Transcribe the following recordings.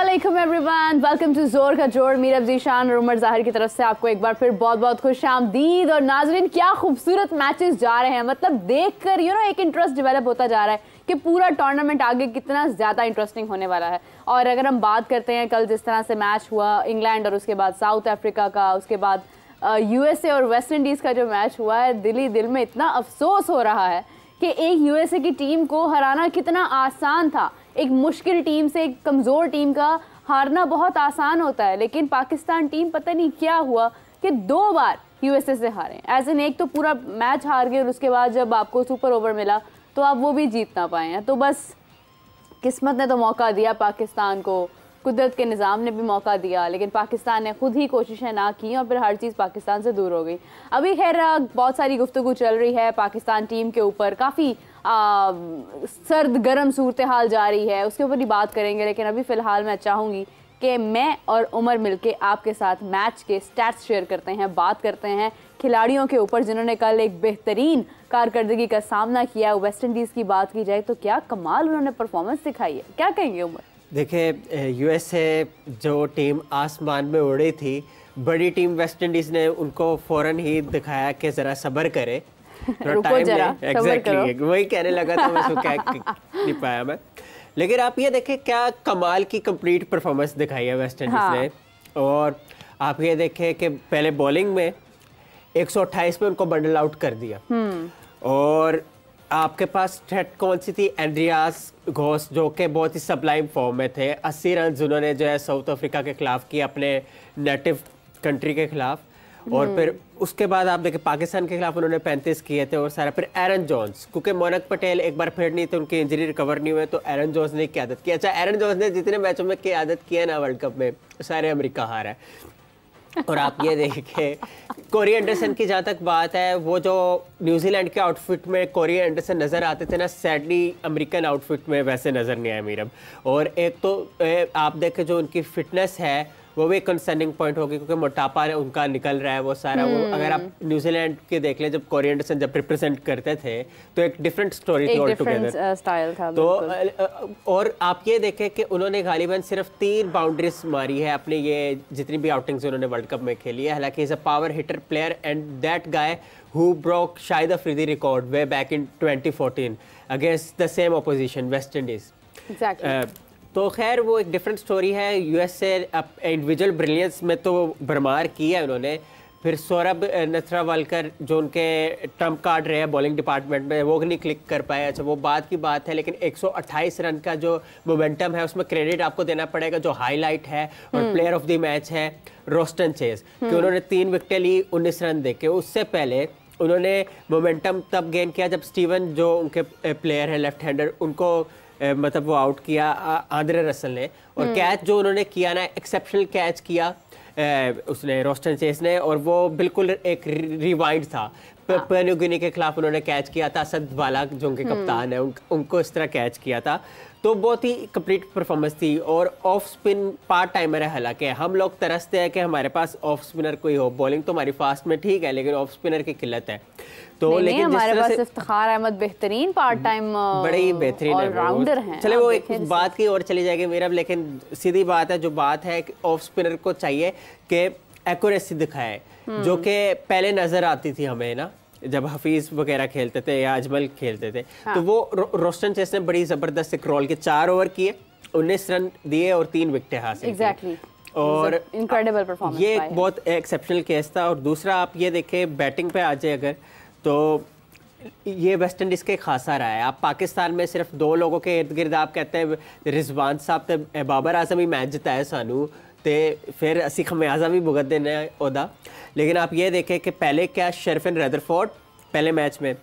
अस्सलामुअलैकुम everyone, welcome to जोर का जोड़। मीरा जीशान और उमर ज़ाहिर की तरफ से आपको एक बार फिर बहुत बहुत खुशामदीद। और नाजरीन, क्या खूबसूरत मैचेस जा रहे हैं, मतलब देखकर एक इंटरेस्ट डेवलप होता जा रहा है कि पूरा टूर्नामेंट आगे कितना ज़्यादा इंटरेस्टिंग होने वाला है। और अगर हम बात करते हैं कल जिस तरह से मैच हुआ इंग्लैंड और उसके बाद साउथ अफ्रीका का, उसके बाद यूएसए और वेस्ट इंडीज़ का जो मैच हुआ है, दिल में इतना अफसोस हो रहा है कि एक यूएसए की टीम को हराना कितना आसान था। एक मुश्किल टीम से, एक कमज़ोर टीम का हारना बहुत आसान होता है, लेकिन पाकिस्तान टीम पता नहीं क्या हुआ कि 2 बार यूएसए से हारे। एज इन एक तो पूरा मैच हार गए और उसके बाद जब आपको सुपर ओवर मिला तो आप वो भी जीत ना पाए हैं। तो बस किस्मत ने तो मौका दिया पाकिस्तान को, कुदरत के निज़ाम ने भी मौका दिया, लेकिन पाकिस्तान ने खुद ही कोशिशें ना की और फिर हर चीज़ पाकिस्तान से दूर हो गई। अभी खैर बहुत सारी गुफ्तगू चल रही है पाकिस्तान टीम के ऊपर, काफ़ी सर्द गर्म सूरत हाल जा रही है, उसके ऊपर ही बात करेंगे। लेकिन अभी फ़िलहाल मैं चाहूँगी कि मैं और उमर मिलके आपके साथ मैच के स्टैट्स शेयर करते हैं, बात करते हैं खिलाड़ियों के ऊपर जिन्होंने कल एक बेहतरीन कारकर्दगी का सामना किया। वेस्ट इंडीज़ की बात की जाए तो क्या कमाल उन्होंने परफॉर्मेंस दिखाई है, क्या कहेंगे उमर? देखिए, यूएसए जो टीम आसमान में उड़ी थी, बड़ी टीम वेस्ट इंडीज़ ने उनको फ़ौरन ही दिखाया कि ज़रा सब्र करे, रुको जरा, एग्जैक्टली वही कहने लगा था, मैं उसको कह नहीं पाया मैं। लेकिन आप ये देखें क्या कमाल की कंप्लीट परफॉर्मेंस दिखाई है वेस्ट इंडीज़ ने। और आप ये देखें कि पहले बॉलिंग में 128 में उनको बंडल आउट कर दिया, और आपके पास थ्रेट कौन सी थी? एंड्रियास घोस, जो कि बहुत ही सबलाइम फॉर्म में थे। 80 रन उन्होंने जो है साउथ अफ्रीका के खिलाफ किए, अपने नेटिव कंट्री के खिलाफ। और फिर उसके बाद आप देखें पाकिस्तान के खिलाफ उन्होंने 35 किए थे और सारा। फिर एरन जोन्स, क्योंकि मोनक पटेल एक बार फिर नहीं थे, उनकी इंजरी रिकवर नहीं हुए, तो एरन जोन्स ने क़यादत की। अच्छा, एरन जोन्स ने जितने मैचों में क़यादत की है ना वर्ल्ड कप में, सारे अमेरिका हारा है। और आप ये देखिए कोरी एंडरसन की जहाँ तक बात है, वो जो न्यूजीलैंड के आउटफिट में कोरी एंडरसन नज़र आते थे ना, सैडली अमेरिकन आउटफिट में वैसे नज़र नहीं आया मीरब। और एक तो आप देखें जो उनकी फिटनेस है वो भी कंसर्निंग पॉइंट होगी, क्योंकि मोटापा उनका निकल रहा है वो सारा। वो अगर आप न्यूजीलैंड के देख लें, जब कोरी एंडरसन जब रिप्रेजेंट करते थे तो एक डिफरेंट स्टोरी थी, ऑल टुगेदर स्टाइल था तो। और आप ये देखें कि उन्होंने गालिबन सिर्फ 3 बाउंड्रीज मारी है अपने ये जितनी भी आउटिंग्स उन्होंने वर्ल्ड कप में खेली है। हालांकि is a power hitter player and that guy who broke Shahid Afridi record way back in 2014 against the same opposition West Indies. तो खैर वो एक डिफरेंट स्टोरी है। यूएसए इंडिविजुअल ब्रिलियंस में तो भरमार की है उन्होंने। फिर सौरभ नेथ्रावलकर जो उनके ट्रम्प कार्ड रहे हैं बॉलिंग डिपार्टमेंट में, वो नहीं क्लिक कर पाए। अच्छा, वो बात की बात है, लेकिन 128 रन का जो मोमेंटम है उसमें क्रेडिट आपको देना पड़ेगा। जो हाईलाइट है और प्लेयर ऑफ द मैच है रोस्टन चेज, कि उन्होंने 3 विकेटें ली 19 रन देके। उससे पहले उन्होंने मोमेंटम तब गेन किया जब स्टीवन जो उनके प्लेयर है लेफ्ट हैंडर, उनको मतलब वो आउट किया आंद्रे रसल ने। और कैच जो उन्होंने किया ना, एक्सेप्शनल कैच किया उसने रोस्टन चेस ने, और वो बिल्कुल एक रिवाइंड था। papua न्यू गिनी के खिलाफ उन्होंने कैच किया था, असद वाला जो उनके कप्तान है उनको इस तरह कैच किया था। तो बहुत ही कंप्लीट परफॉर्मेंस थी। और ऑफ स्पिन पार्ट टाइमर है, हालांकि हम लोग तरसते हैं कि हमारे पास ऑफ स्पिनर कोई हो। बॉलिंग तो हमारी फास्ट में ठीक है, लेकिन ऑफ स्पिनर की किल्लत है। तो लेकिन हमारे पास इफ्तिखार अहमद बेहतरीन पार्ट टाइम बड़ी बेहतरीन ऑलराउंडर हैं। चले वो एक बात की और चली जाएगी मेरा, लेकिन सीधी बात है, जो बात है कि ऑफ स्पिनर को चाहिए कि एक्यूरेसी दिखाए, जो कि पहले नजर आती थी हमें ना जब हफीज वगैरह खेलते थे या अजमल खेलते थे। तो वो रोस्टन चेस ने बड़ी जबरदस्त एक रोल के 4 ओवर किए, 19 रन दिए और 3 विकेटें हासिल की। और इनक्रेडिबल परफॉर्मेंस, ये एक बहुत एक्सेप्शनल केस था। और दूसरा आप ये देखें बैटिंग पे आ जाए अगर, तो ये वेस्ट इंडीज़ के खासा रहा है। आप पाकिस्तान में सिर्फ 2 लोगों के इर्द गिर्द आप कहते हैं रिजवान साहब ते बाबर आजम ही मैच जिताया सानू, तो फिर असी खमियाजा भी भुगत देना ओदा। लेकिन आप ये देखें कि पहले क्या शेरफिन रदरफोर्ड पहले मैच में,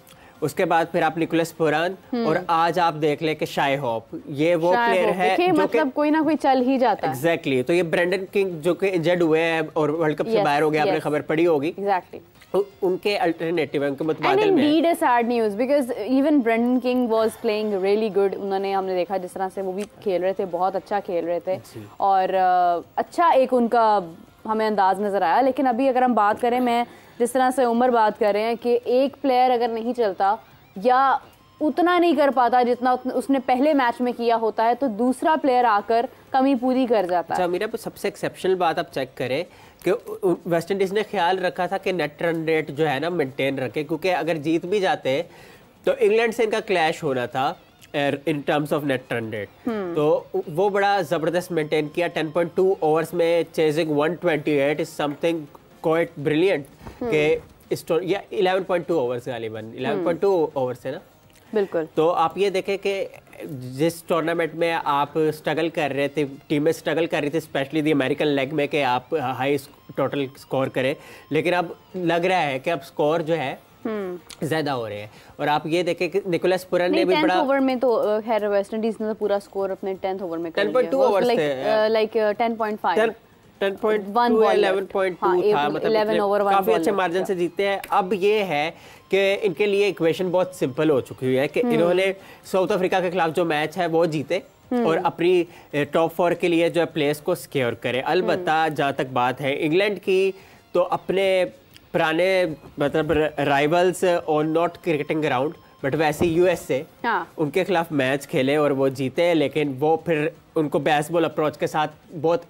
उसके बाद फिर आप निकोलस पुरान, और आज आप देख ले कि शाय होप, ये वो प्लेयर है जो मतलब कोई ना कोई चल ही जाता है। एग्जैक्टली। तो ये ब्रेंडन किंग जो कि इंजर्ड हुए हैं और वर्ल्ड कप से बाहर हो गए, आपने खबर पड़ी होगी। एग्जैक्टली। उनके अल्टरनेटिव है, उनके मुतबादिल में। And indeed a sad news because even Brendan King was playing really good। उन्होंने, हमने देखा जिस तरह से वो भी खेल रहे थे, बहुत अच्छा खेल रहे थे, और अच्छा एक उनका हमें अंदाज नज़र आया। लेकिन अभी अगर हम बात करें, मैं जिस तरह से उमर बात कर रहे हैं कि एक प्लेयर अगर नहीं चलता या उतना नहीं कर पाता जितना उसने पहले मैच में किया होता है, तो दूसरा प्लेयर आकर कमी पूरी कर जाता है। मेरा सबसे एक्सेप्शनल बात आप चेक करें कि वेस्ट इंडीज ने ख्याल रखा था कि नेट रन रेट जो है ना मेंटेन रखे, क्योंकि अगर जीत भी जाते तो इंग्लैंड से इनका क्लैश होना था in terms of net run rate. तो वो बड़ा ज़बरदस्त मेंटेन किया। 10.2 ओवर्स में chasing 128 is something quite brilliant के या 11.2 ओवर्स गालिबन 11.2 ओवर्स है ना, बिल्कुल। तो आप ये देखें कि जिस टूर्नामेंट में आप स्ट्रगल कर रहे थे, टीमें स्ट्रगल कर रही थी स्पेशली दी अमेरिकन लेग में कि आप हाई टोटल स्कोर करें, लेकिन अब लग रहा है कि अब स्कोर जो है ज्यादा हो रहे हैं। और आप ये देखें कि निकोलस पुरन ने भी बड़ा ओवर में तो खैर वेस्ट इंडीज ने तो पूरा स्कोर अपने 10th ओवर में कर लिया। 10.2 ओवर्स थे, लाइक 10.5 10.2 11.2 था, मतलब काफी अच्छे मार्जिन से जीते हैं। अब ये है कि इनके लिए इक्वेशन बहुत सिंपल हो चुकी है कि इन्होंने साउथ अफ्रीका के खिलाफ जो मैच है वो जीते और अपनी टॉप 4 के लिए जो है प्लेस को सिक्योर करे। अलबत्ता जहाँ तक बात है इंग्लैंड की, तो अपने पुराने मतलब rivals on not cricketing ground but वैसे यूएस से उनके खिलाफ मैच खेले और वो जीते, लेकिन वो फिर उनको बेसबॉल अप्रोच के साथ बहुत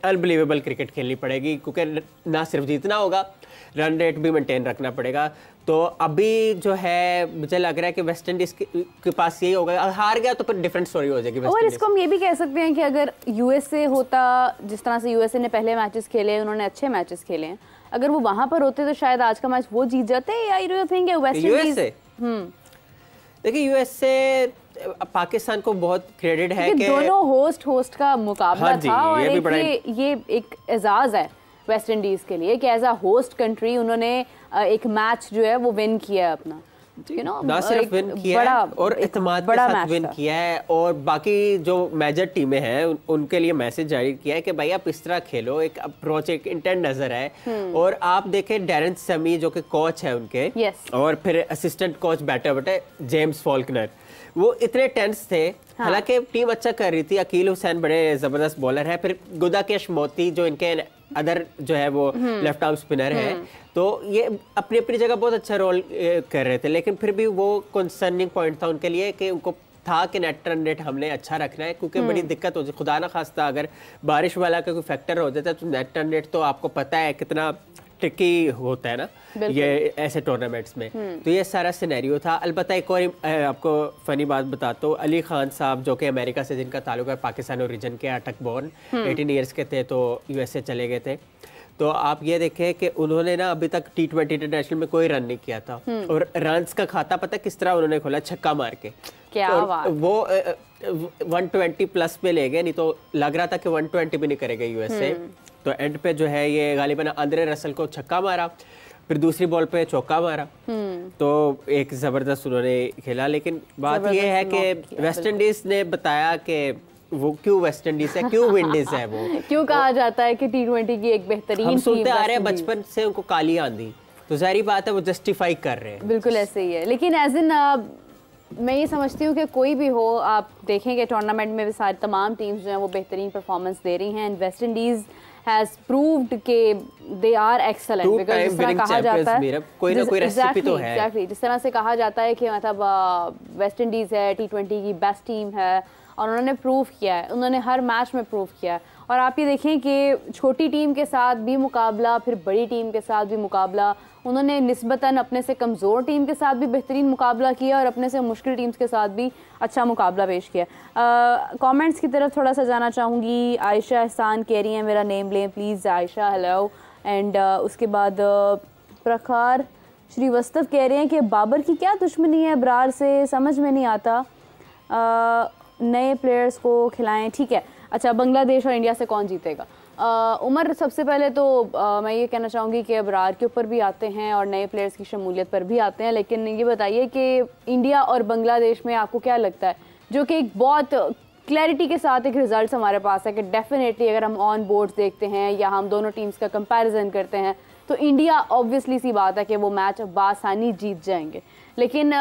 अनबिलीवेबल क्रिकेट खेलनी पड़ेगी, क्योंकि ना सिर्फ जीतना होगा, रन रेट भी मेंटेन रखना पड़ेगा। तो अभी जो है मुझे लग रहा है कि वेस्ट इंडीज के पास यही होगा, हार गया तो फिर डिफरेंट स्टोरी हो जाएगी। और इसको हम ये भी कह सकते हैं कि अगर यूएसए होता, जिस तरह से यूएसए ने पहले मैचेस खेले, उन्होंने अच्छे मैचेस खेले हैं, अगर वो वहां पर होते तो शायद आज का मैच वो जीत जाते। या यू थिंक वेस्ट इंडीज, देखिए यूएसए पाकिस्तान को बहुत क्रेडिट है कि दोनों होस्ट का मुकाबला था, और ये एक एजाज है वेस्ट इंडीज के लिए कि एज अ होस्ट कंट्री उन्होंने एक मैच जो है वो विन किया है अपना, ना सिर्फ विन किया है और इत्मीनान के साथ विन किया है। और बाकी जो मेजर टीमें हैं उनके लिए मैसेज जारी किया है कि भाई आप इस तरह खेलो, एक अप्रोच, एक इंटेंट नजर है। और आप देखें डैरन समी जो कि कोच है उनके, और फिर असिस्टेंट कोच बैटर बटे जेम्स फॉल्कनर, वो इतने टेंस थे। हालांकि टीम अच्छा कर रही थी, अकील हुसैन बड़े जबरदस्त बॉलर है, फिर गुदाकेश मोती जो इनके अदर जो है वो लेफ्ट आर्म स्पिनर है, तो ये अपनी अपनी जगह बहुत अच्छा रोल कर रहे थे। लेकिन फिर भी वो कंसर्निंग पॉइंट था उनके लिए कि उनको था कि नेट रन रेट हमने अच्छा रखना है, क्योंकि बड़ी दिक्कत हो जाए, खुदा ना खास्ता अगर बारिश वाला का कोई फैक्टर हो जाता है तो नेट रन रेट तो आपको पता है कितना ट्रिकी होता है ना ये ऐसे टूर्नामेंट्स में। तो ये सारा सिनेरियो था। अलबत्ता एक और आपको फनी बात बताता हूँ, अली खान साहब जो कि अमेरिका से जिनका ताल्लुक है पाकिस्तान ओरिजिन के, अटक बॉर्न 18 ईयर्स के थे, तो यूएसए चले गए थे। तो आप ये देखें कि उन्होंने ना अभी तक T20 इंटरनेशनल में कोई रन नहीं किया था, और रन्स का खाता पता किस तरह उन्होंने खोला, छक्का मार के। क्या बात। वो 120 प्लस पे ले गए, नहीं तो लग रहा था कि 120 भी नहीं करेगा यूएसए। तो एंड पे जो है ये गालिबन आंद्रे रसल को छक्का मारा, फिर दूसरी बॉल पे चौका मारा, तो एक जबरदस्त उन्होंने खेला। लेकिन बात ये है कि वेस्ट इंडीज ने बताया कि वो क्यों वेस्ट इंडीज है, क्यों विंडीज है, वो क्यों कहा जाता है कि T20 की एक बेहतरीन हम सुनते आ रहे हैं बचपन से उनको काली आंधी, तो जाहिर बात है वो जस्टिफाई कर रहे हैं। बिल्कुल ऐसे ही है। लेकिन एज इन मैं ये समझती हूँ कि कोई भी हो, आप देखेंगे टूर्नामेंट में भी सारी तमाम टीम्स जो हैं वो बेहतरीन परफॉर्मेंस दे रही हैं, and West Indies has proved कि दे आर एक्सेलेंट, बिकॉज़ जिस तरह कहा जाता है कोई ना कोई रेसिपी तो है। एग्जैक्टली जिस तरह से कहा जाता है कि मतलब वेस्ट इंडीज है T20 की बेस्ट टीम है, और उन्होंने प्रूव किया है, उन्होंने हर मैच में प्रूव किया है। और आप ये देखें कि छोटी टीम के साथ भी मुकाबला, फिर बड़ी टीम के साथ भी मुकाबला, उन्होंने निस्बतन अपने से कमज़ोर टीम के साथ भी बेहतरीन मुकाबला किया और अपने से मुश्किल टीम्स के साथ भी अच्छा मुकाबला पेश किया। कमेंट्स की तरफ थोड़ा सा जाना चाहूँगी। आयशा एहसान कह रही हैं मेरा नेम लें प्लीज़ आयशा, हेलो। एंड उसके बाद प्रखार श्रीवास्तव कह रहे हैं कि बाबर की क्या दुश्मनी है अबरार से, समझ में नहीं आता, नए प्लेयर्स को खिलाएं। ठीक है, अच्छा बांग्लादेश और इंडिया से कौन जीतेगा? उमर, सबसे पहले तो मैं ये कहना चाहूँगी कि अबरार के ऊपर भी आते हैं और नए प्लेयर्स की शमूलियत पर भी आते हैं, लेकिन ये बताइए कि इंडिया और बांग्लादेश में आपको क्या लगता है, जो कि एक बहुत क्लैरिटी के साथ एक रिजल्ट हमारे पास है कि डेफिनेटली अगर हम ऑन बोर्ड देखते हैं या हम दोनों टीम्स का कंपैरिजन करते हैं तो इंडिया ऑब्वियसली सी बात है कि वो मैच बासानी जीत जाएंगे, लेकिन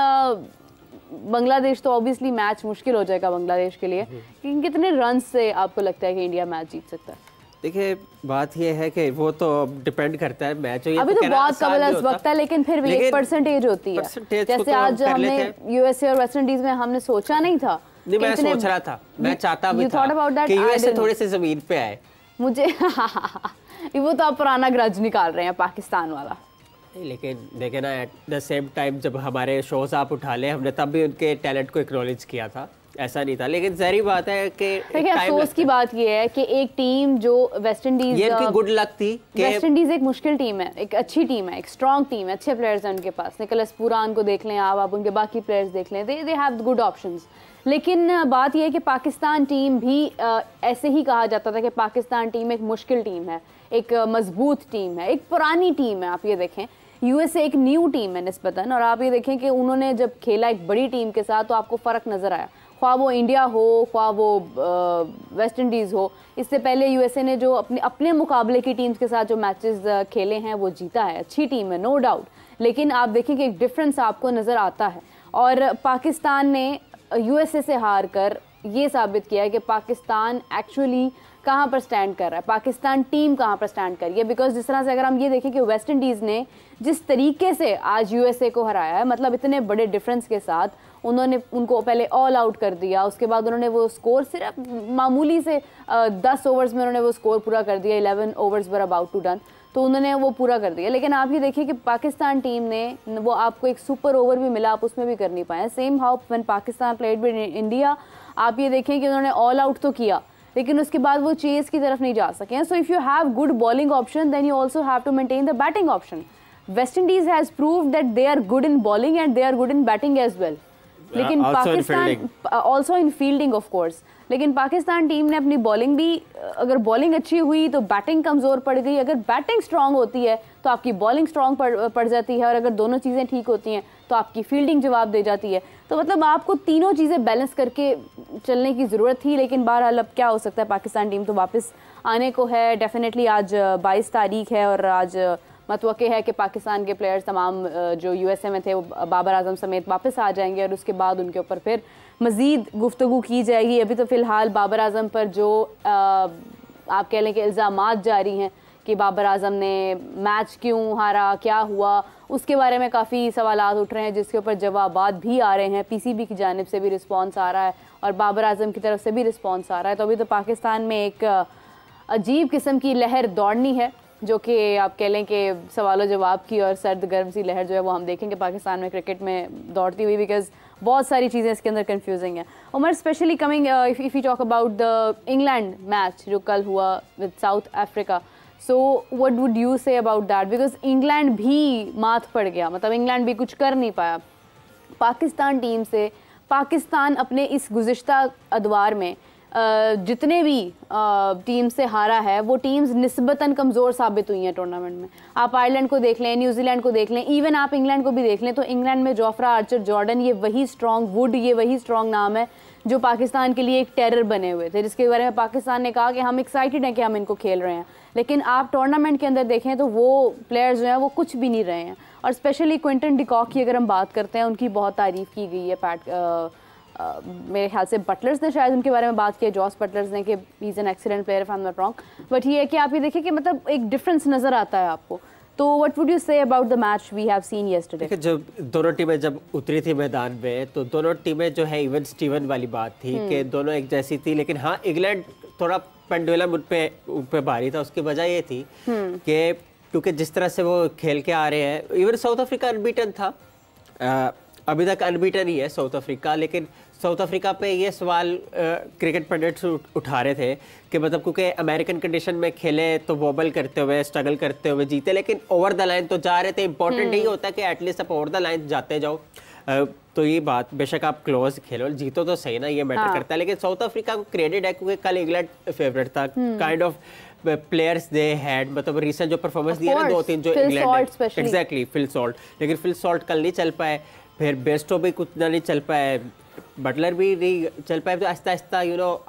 बांग्लादेश तो ऑब्वियसली मैच मुश्किल हो जाएगा बांग्लादेश के लिए। लेकिन कितने रन से आपको लगता है कि इंडिया मैच जीत सकता है? देखिए बात ये है कि वो तो डिपेंड करता है मैच। अभी तो बहुत कबल वक्त है, लेकिन फिर भी एक परसेंटेज होती है। जैसे आज हमने यूएसए और वेस्ट इंडीज में हमने सोचा नहीं था। नहीं, मैं सोच रहा था, मैं चाहता भी था कि यूएसए थोड़े से जमीन पे आए। मुझे वो तो आप पुराना ग्रज निकाल रहे हैं पाकिस्तान वाला। लेकिन देखे ना, एट द सेम टाइम जब हमारे शोज आप उठा ले, हमने तब भी उनके टैलेंट को एक्नॉलेज किया था, ऐसा नहीं था। लेकिन जहरी बात है कि अफसोस की बात ये है कि एक टीम जो वेस्ट इंडीज, ये उनकी गुड लक थी कि वेस्ट इंडीज एक मुश्किल टीम है, एक अच्छी टीम है, एक स्ट्रॉन्ग टीम है, अच्छे प्लेयर्स हैं उनके पास। निकोलस पुरान को देख लें आप उनके बाकी प्लेयर्स देख लें, दे हैव गुड ऑप्शंस। लेकिन बात यह है कि पाकिस्तान टीम भी ऐसे ही कहा जाता था कि पाकिस्तान टीम एक मुश्किल टीम है, एक मजबूत टीम है, एक पुरानी टीम है। आप ये देखें, यूएसए एक न्यू टीम है निस्बतन, और आप ये देखें कि उन्होंने जब खेला एक बड़ी टीम के साथ तो आपको फ़र्क नज़र आया, ख्वाह वो इंडिया हो, ख्वाह वो वेस्ट इंडीज़ हो। इससे पहले यूएसए ने जो अपने मुकाबले की टीम्स के साथ जो मैचेस खेले हैं वो जीता है, अच्छी टीम है नो डाउट। लेकिन आप देखें कि एक डिफरेंस आपको नज़र आता है, और पाकिस्तान ने यूएसए से हार कर ये साबित किया है कि पाकिस्तान एक्चुअली कहाँ पर स्टैंड कर रहा है, पाकिस्तान टीम कहाँ पर स्टैंड कर रही है। बिकॉज जिस तरह से अगर हम ये देखें कि वेस्ट इंडीज़ ने जिस तरीके से आज यूएसए को हराया है, मतलब इतने बड़े डिफरेंस के साथ, उन्होंने उनको पहले ऑल आउट कर दिया, उसके बाद उन्होंने वो स्कोर सिर्फ मामूली से 10 ओवर्स में उन्होंने वो स्कोर पूरा कर दिया। 11 overs were about to done, तो उन्होंने वो पूरा कर दिया। लेकिन आप ये देखिए कि पाकिस्तान टीम ने वो आपको एक सुपर ओवर भी मिला, आप उसमें भी कर नहीं पाए। Same how when Pakistan played with India, आप ये देखें कि उन्होंने ऑल आउट तो किया, लेकिन उसके बाद वो चेस की तरफ नहीं जा सके। So if you have good bowling option then you also have to maintain the batting option. West Indies has proved that they are good in bowling and they are good in batting as well. लेकिन Pakistan also in fielding of course, लेकिन Pakistan team ने अपनी bowling भी, अगर bowling अच्छी हुई तो batting कमज़ोर पड़ गई, अगर बैटिंग स्ट्रांग होती है तो आपकी बॉलिंग स्ट्रांग पड़ जाती है, और अगर दोनों चीज़ें ठीक होती हैं तो आपकी फील्डिंग जवाब दे जाती है। तो मतलब आपको तीनों चीज़ें बैलेंस करके चलने की ज़रूरत थी। लेकिन बहरहाल अब क्या हो सकता है, पाकिस्तान टीम तो वापस आने को है डेफिनेटली। आज 22 तारीख है और आज मतवक़्क़े है कि पाकिस्तान के प्लेयर्स तमाम जो यूएसए में थे वो बाबर आजम समेत वापस आ जाएंगे, और उसके बाद उनके ऊपर फिर मज़ीद गुफ्तगू की जाएगी। अभी तो फ़िलहाल बाबर आजम पर जो आप कह लें कि इल्ज़ामात जारी हैं कि बाबर आजम ने मैच क्यों हारा, क्या हुआ, उसके बारे में काफ़ी सवालात उठ रहे हैं, जिसके ऊपर जवाबात भी आ रहे हैं। पीसीबी की जानिब से भी रिस्पॉन्स आ रहा है और बाबर आजम की तरफ से भी रिस्पॉन्स आ रहा है। तो अभी तो पाकिस्तान में एक अजीब किस्म की लहर दौड़नी है, जो कि आप कह लें कि सवालों जवाब की और सर्द गर्म सी लहर जो है वो हम देखेंगे पाकिस्तान में क्रिकेट में दौड़ती हुई, बिकॉज बहुत सारी चीज़ें इसके अंदर कंफ्यूजिंग हैं। Umar, specially coming if you talk about the England match जो कल हुआ with South Africa, so what would you say about that? Because England भी मात पड़ गया, मतलब इंग्लैंड भी कुछ कर नहीं पाया पाकिस्तान टीम से। पाकिस्तान अपने इस गुज़िश्ता अदवार में जितने भी टीम से हारा है वो टीम्स निस्बतन कमज़ोर साबित हुई हैं टूर्नामेंट में। आप आयरलैंड को देख लें, न्यूजीलैंड को देख लें, इवन आप इंग्लैंड को भी देख लें, तो इंग्लैंड में जोफ्रा आर्चर जॉर्डन, ये वही स्ट्रॉन्ग वुड, ये वही स्ट्रॉन्ग नाम है जो पाकिस्तान के लिए एक टेरर बने हुए थे, जिसके बारे में पाकिस्तान ने कहा कि हम एक्साइटेड हैं कि हम इनको खेल रहे हैं। लेकिन आप टूर्नामेंट के अंदर देखें तो वो प्लेयर्स जो हैं वो कुछ भी नहीं रहे हैं। और स्पेशली क्विंटन डिकॉक की अगर हम बात करते हैं, उनकी बहुत तारीफ़ की गई है। मेरे ख्याल से बटलर्स ने शायद उनके बारे में बात की है, जॉस बटलर्स ने, कि he is an excellent player if I am not wrong. But ये है कि आप ये देखिए कि मतलब एक डिफरेंस नज़र आता है आपको। तो what would you say about the match we have seen yesterday? देखिए, जब दोनों टीमें जब उतरी थी मैदान में तो दोनों टीमें जो है इवन स्टीवन वाली बात थी कि दोनों एक जैसी थी। लेकिन हाँ, इंग्लैंड थोड़ा पेंडुलम उन पे भारी था। उसकी वजह ये थी कि क्योंकि जिस तरह से वो खेल के आ रहे हैं, इवन साउथ अफ्रीका अनबीटन था, अभी तक अनबीटन ही है साउथ अफ्रीका। लेकिन साउथ अफ्रीका पे ये सवाल क्रिकेट पंडिट्स उठा रहे थे कि मतलब क्योंकि अमेरिकन कंडीशन में खेले तो वॉबल करते हुए, स्ट्रगल करते हुए जीते, लेकिन ओवर द लाइन तो जा रहे थे। इंपॉर्टेंट यही होता है कि एटलीस्ट आप ओवर द लाइन जाते जाओ। तो ये बात, बेशक आप क्लोज खेलो, जीतो तो सही ना, ये मैटर करता है। लेकिन साउथ अफ्रीका को क्रेडिट है क्योंकि कल इंग्लैंड फेवरेट था। Kind of players they had, मतलब रिसेंट जो परफॉर्मेंस दिया ना 2-3 जो इंग्लैंड, एग्जैक्टली फिल सॉल्ट, लेकिन फिल सॉल्ट कल नहीं चल पाए। फिर बेस्टो भी कुछ नहीं चल पाए, बटलर भी नहीं चल पाए। तो आहिस्ता आहिस्ता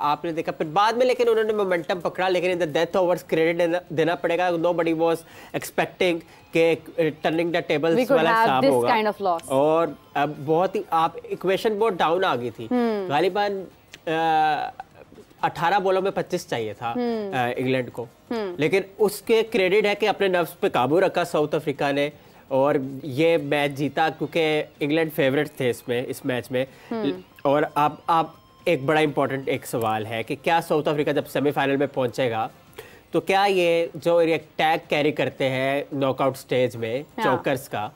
आपने देखा फिर बाद में, लेकिन उन्होंने मोमेंटम पकड़ा। लेकिन in the death overs credit देना पड़ेगा। नोबडी वाज एक्सपेक्टिंग के टर्निंग द टेबल्स वाला हिसाब होगा, और अब बहुत ही आप इक्वेशन बहुत डाउन आ गई थी। गालिबन 18 बॉलों में 25 चाहिए था इंग्लैंड को, लेकिन उसके क्रेडिट है कि अपने नफ्स पे काबू रखा साउथ अफ्रीका ने और ये मैच जीता, क्योंकि इंग्लैंड फेवरेट थे इस मैच में। और अब एक बड़ा इंपॉर्टेंट एक सवाल है कि क्या साउथ अफ्रीका जब सेमीफाइनल में पहुंचेगा तो क्या ये जो एक टैग कैरी करते हैं नॉकआउट स्टेज में चौकर्स का,